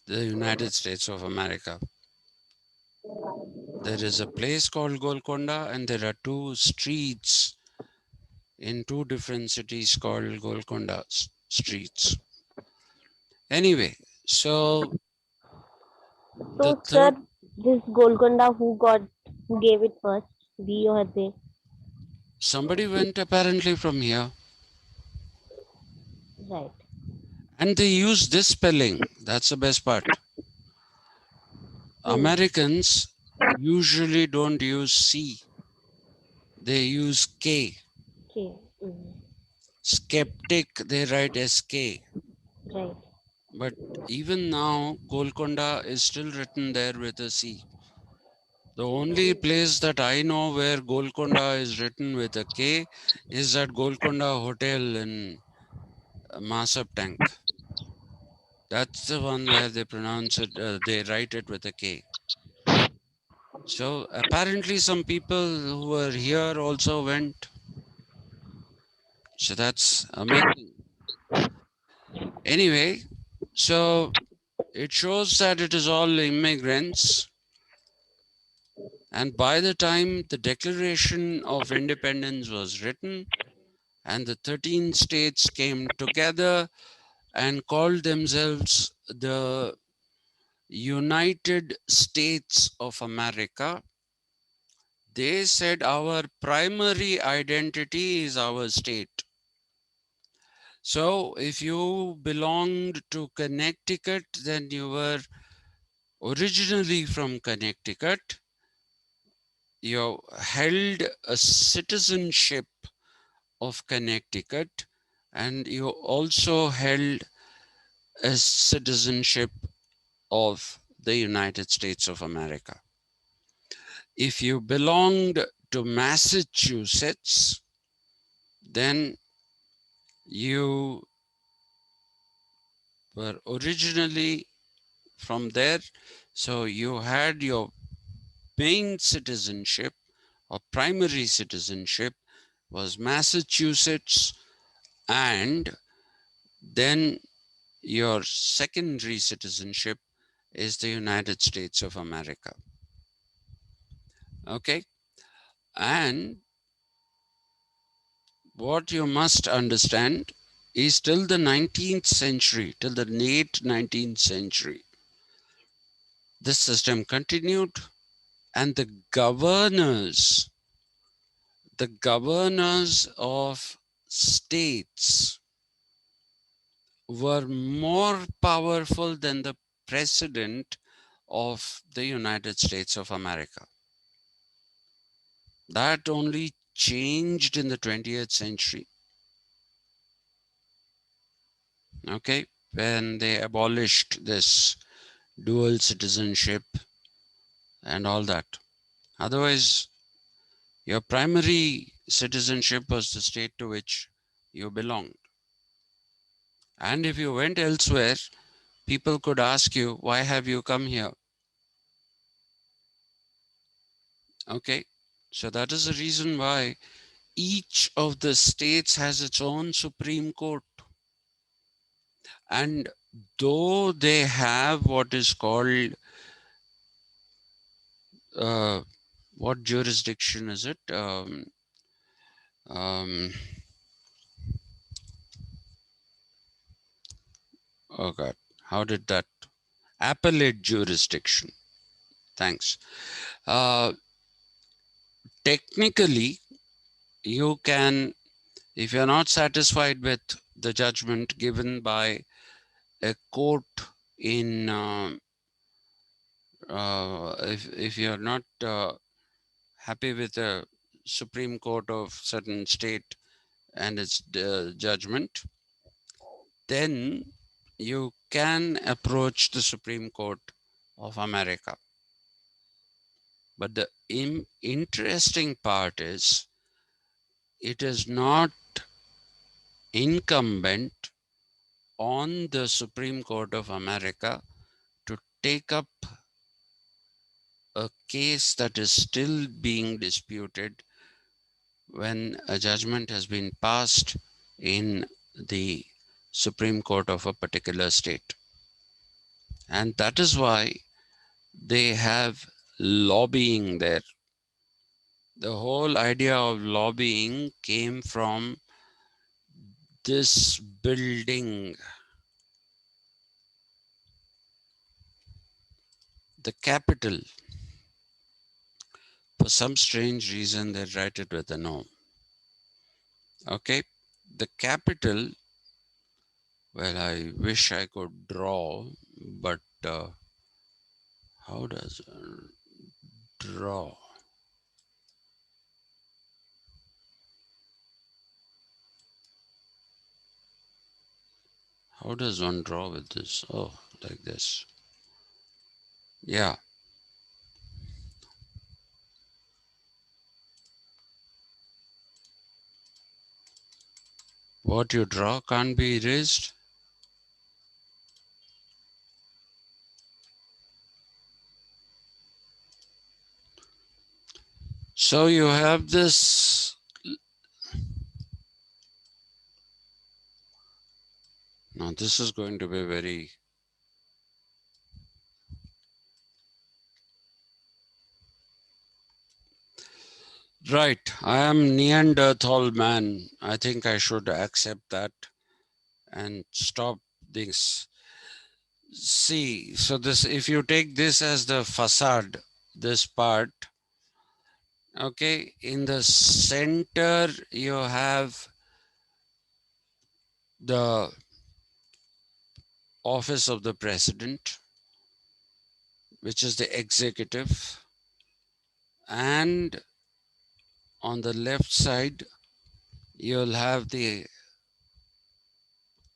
the United States of America. There is a place called Golconda, and there are two streets in two different cities called Golconda streets. Anyway, so the So, sir, third, this Golconda, who gave it first? We or they? somebody went apparently from here, Right. and they used this spelling. That's the best part. Americans usually don't use C, they use K. Okay. Mm. Skeptic, they write SK. Right. But even now, Golconda is still written there with a C. The only place that I know where Golconda is written with a K is at Golconda Hotel in Masab Tank. That's the one where they pronounce it, they write it with a K. So apparently some people who were here also went. So that's amazing. Anyway, so it shows that it is all immigrants. And by the time the Declaration of Independence was written and the 13 states came together and called themselves the United States of America, they said our primary identity is our state. So if you belonged to Connecticut, then you were originally from Connecticut. You held a citizenship of Connecticut, and you also held a citizenship of the United States of America. If you belonged to Massachusetts, then you were originally from there. So you had your main citizenship or primary citizenship was Massachusetts, and then your secondary citizenship is the United States of America. Okay, and what you must understand is till the 19th century, till the late 19th century, this system continued, and the governors of states were more powerful than the president of the United States of America. That only changed in the 20th century. Okay, when they abolished this dual citizenship and all that. Otherwise, your primary citizenship was the state to which you belonged. And if you went elsewhere, people could ask you, why have you come here? Okay, so that is the reason why each of the states has its own Supreme Court. And though they have what is called, what jurisdiction is it? Oh God, how did that? Appellate jurisdiction. Thanks. Technically, you can, if you're not satisfied with the judgment given by a court in, if you're not happy with the Supreme Court of certain state and its judgment, then you can approach the Supreme Court of America. But the interesting part is, it is not incumbent on the Supreme Court of America to take up a case that is still being disputed when a judgment has been passed in the Supreme Court of a particular state. And that is why they have lobbying there. The whole idea of lobbying came from this building. The Capitol, for some strange reason, they write it with a no. Okay, the Capitol, well, I wish I could draw, but how does draw? How does one draw with this? Oh, like this. Yeah. What you draw can't be erased. So you have this. Now this is going to be very. Right, I am Neanderthal man. I think I should accept that and stop this. See, so this, if you take this as the facade, this part, okay, in the center you have the office of the president, which is the executive, and on the left side you'll have the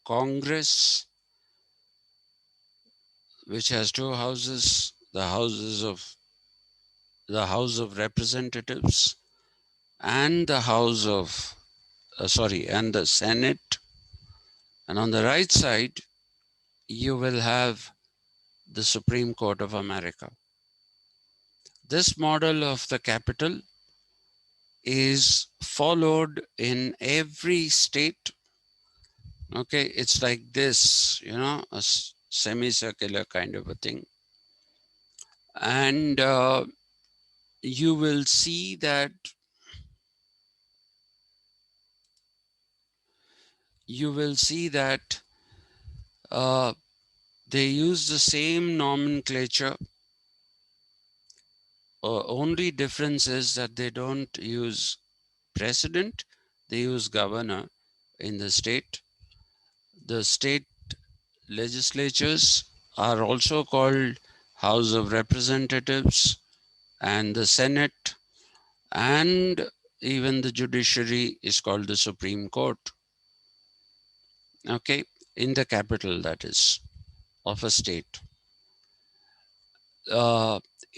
Congress, which has two houses, the House of Representatives and the House of and the Senate. And on the right side you will have the Supreme Court of America. This model of the Capitol is followed in every state. Okay, it's like this, you know, a semicircular kind of a thing. And you will see that they use the same nomenclature. Only difference is that they don't use president, they use governor in the state. The state legislatures are also called House of Representatives and the Senate, and even the judiciary is called the Supreme Court. Okay, in the capital, that is, of a state.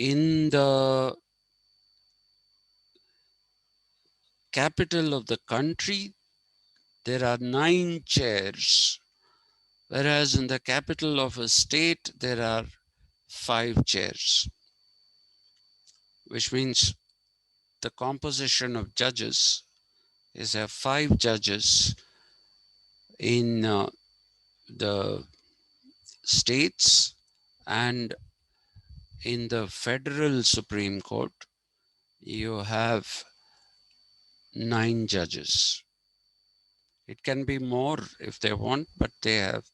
In the capital of the country, there are 9 chairs, whereas in the capital of a state, there are 5 chairs, which means the composition of judges is 5 judges in the states, and in the federal Supreme Court, you have 9 judges. It can be more if they want, but they have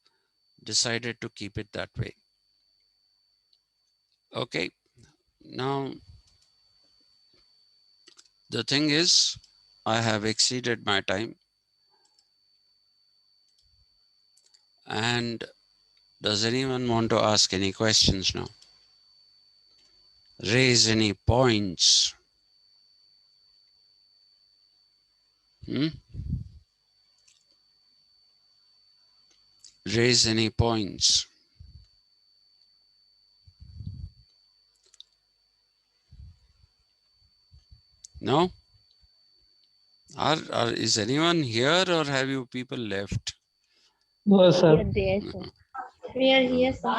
decided to keep it that way. Okay, now the thing is, I have exceeded my time. And does anyone want to ask any questions now? Raise any points? Raise any points? No? Is anyone here, or have you people left? No, sir. Here, there, sir. We are here, sir.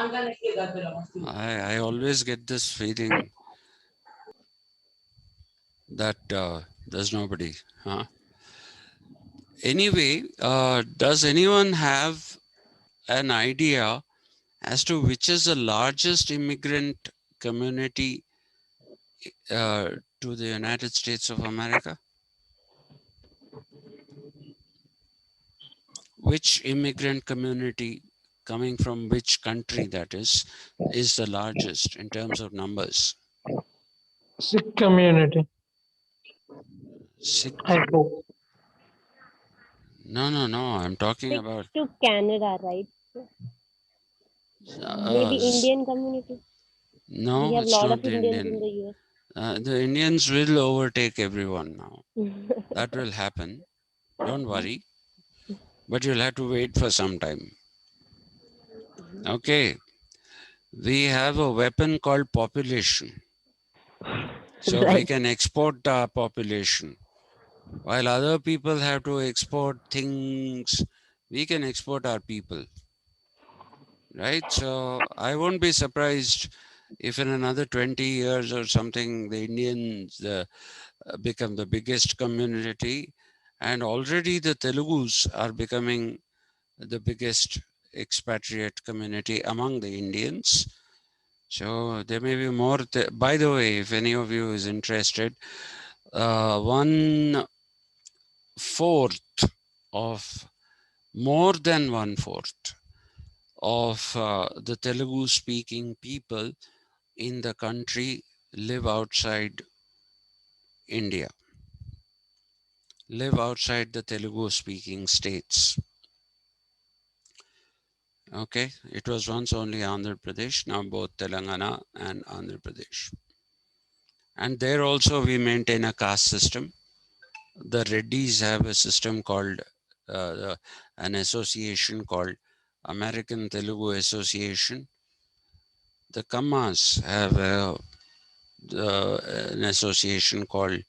I always get this feeling that there's nobody. Huh? Anyway, does anyone have an idea as to which is the largest immigrant community to the United States of America? Which immigrant community, coming from which country that is the largest in terms of numbers? Sikh community. Sikh? I hope. No, I'm talking about To Canada, right? Maybe Indian community. no, We have a it's lot not of the Indians in Indian. the US. The Indians will overtake everyone now. That will happen. Don't worry. But you'll have to wait for some time. Okay. We have a weapon called population. So we Right. can export our population. While other people have to export things, we can export our people. Right? So I won't be surprised if in another 20 years or something, the Indians become the biggest community. And already the Telugus are becoming the biggest expatriate community among the Indians. So there may be more. By the way, if any of you is interested, 1/4 of more than 1/4 of the Telugu speaking people in the country live outside India, live outside the Telugu speaking states. Okay, it was once only Andhra Pradesh, now both Telangana and Andhra Pradesh. And there also we maintain a caste system. The Reddys have a system called, an association called American Telugu Association. The Kammas have an association called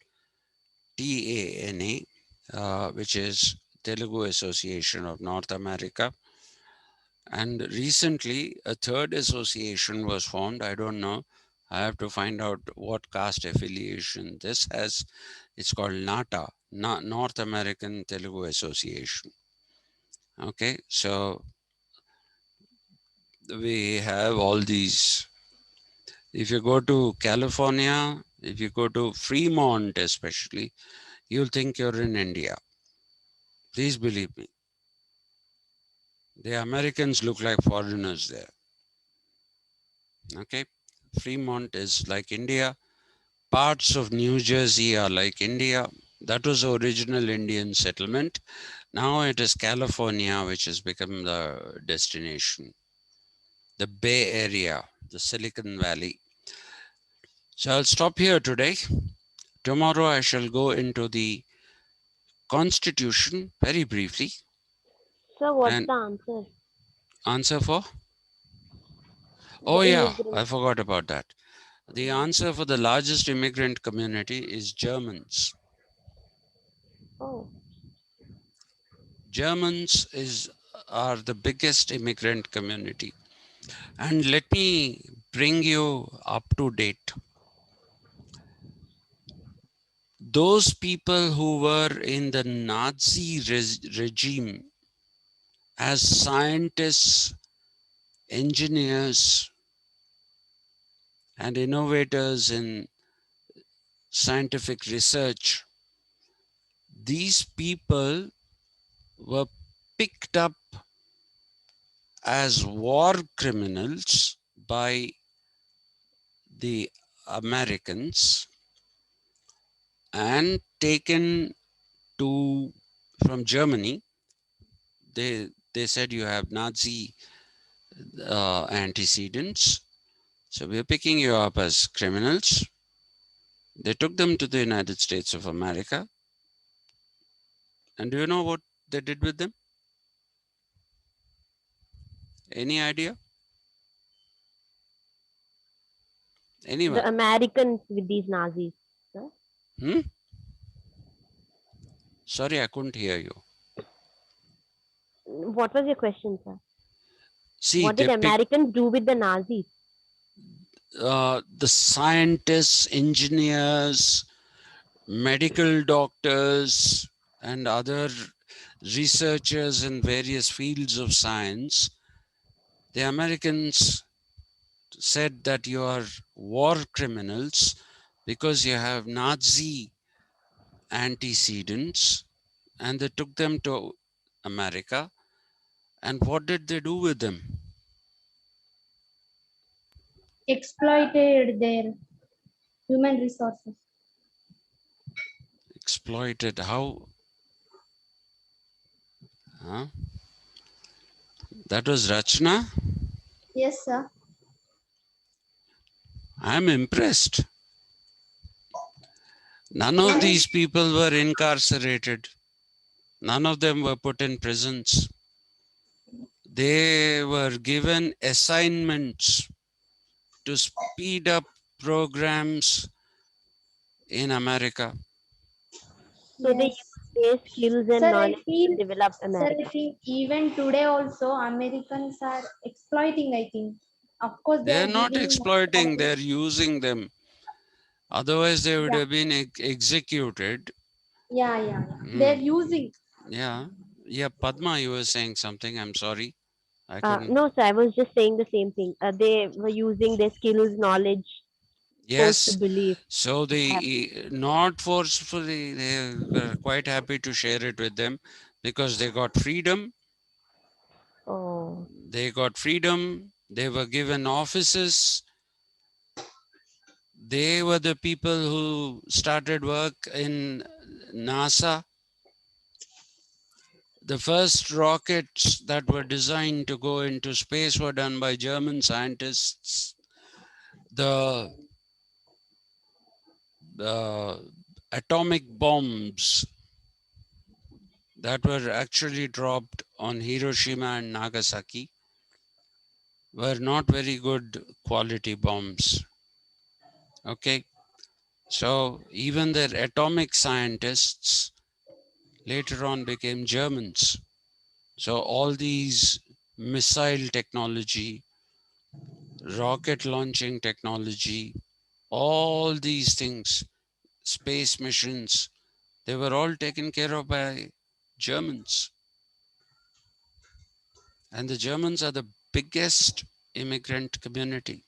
TANA, which is Telugu Association of North America. And recently, a third association was formed. I don't know. I have to find out what caste affiliation this has. It's called NATA, North American Telugu Association. Okay, so we have all these. If you go to California, if you go to Fremont especially, you'll think you're in India. Please believe me. The Americans look like foreigners there. Okay, Fremont is like India. Parts of New Jersey are like India. That was the original Indian settlement. Now it is California, which has become the destination. the Bay Area, the Silicon Valley. So I'll stop here today. Tomorrow I shall go into the Constitution very briefly. So what's And the answer? answer for? The Oh yeah, immigrant. I forgot about that. The answer for the largest immigrant community is Germans. Oh, Germans are the biggest immigrant community. And let me bring you up to date. Those people who were in the Nazi regime as scientists, engineers, and innovators in scientific research, these people were picked up as war criminals by the Americans and taken to from Germany. They said you have Nazi antecedents, so we're picking you up as criminals. They took them to the United States of America, and do you know what they did with them? Any idea? Anyone? the Americans with these Nazis. Sir? Hmm? Sorry, I couldn't hear you. What was your question, sir? See, What they did picked Americans do with the Nazis? the scientists, engineers, medical doctors, and other researchers in various fields of science. The Americans said that you are war criminals because you have Nazi antecedents, and they took them to America. And what did they do with them? Exploited their human resources. Exploited how? Huh? That was Rachna. Yes, sir. I'm impressed. None of these people were incarcerated. None of them were put in prisons. They were given assignments to speed up programs in America. So they Yes. use their skills and Sir, I knowledge to feel, develop sir, America. I think even today also Americans are exploiting, I think. Of course, they They're are not giving. exploiting, they're using them. Otherwise, they would Yeah, have been executed. yeah. They're using. Yeah. Yeah, Padma, you were saying something. I'm sorry. I couldn't. No, sir, I was just saying the same thing. They were using their skills, knowledge, forced to Yes. believe. So they not forcefully, they were quite happy to share it with them because they got freedom. Oh, They got freedom. They were given offices. They were the people who started work in NASA. The first rockets that were designed to go into space were done by German scientists. The atomic bombs that were actually dropped on Hiroshima and Nagasaki were not very good quality bombs. Okay, so even their atomic scientists later on became Germans. So all these missile technology, rocket launching technology, all these things, space missions, they were all taken care of by Germans. And the Germans are the biggest immigrant community.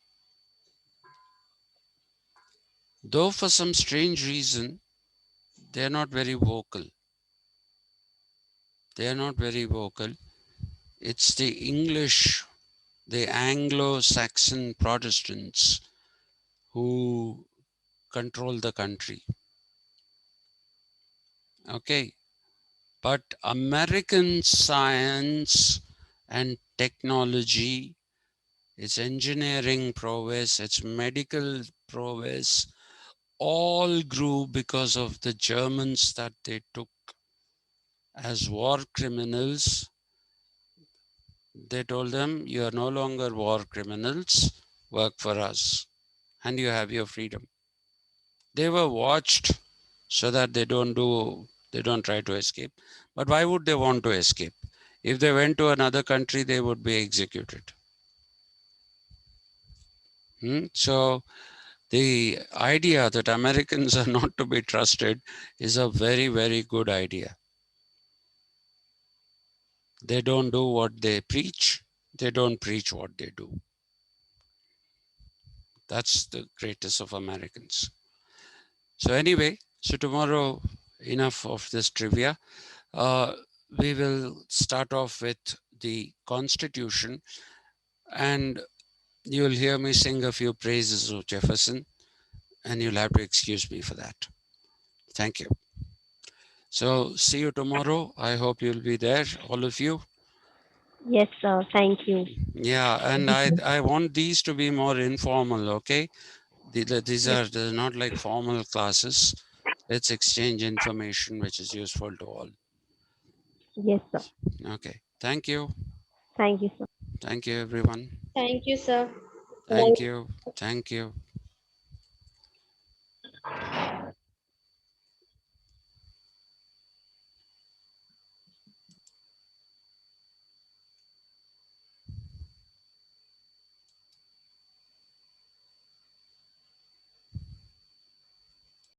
Though for some strange reason, they're not very vocal. They're not very vocal. It's the English, the Anglo-Saxon Protestants who control the country. Okay. But American science and technology its engineering prowess, its medical prowess, all grew because of the Germans that they took as war criminals. They told them, you are no longer war criminals, work for us, and you have your freedom. They were watched so that they don't try to escape. But why would they want to escape? If they went to another country, they would be executed. So the idea that Americans are not to be trusted is a very, very good idea. They don't do what they preach. They don't preach what they do. That's the greatest of Americans. So anyway, so tomorrow, enough of this trivia. We will start off with the Constitution, and you'll hear me sing a few praises of Jefferson, and you'll have to excuse me for that. Thank you. So see you tomorrow. I hope you'll be there, all of you. Yes, sir. Thank you. Yeah, and I want these to be more informal, okay? These are not like formal classes. Let's exchange information which is useful to all. Yes, sir. Okay. Thank you. Thank you, sir. Thank you, everyone. Thank you, sir. Thank you. Thank you.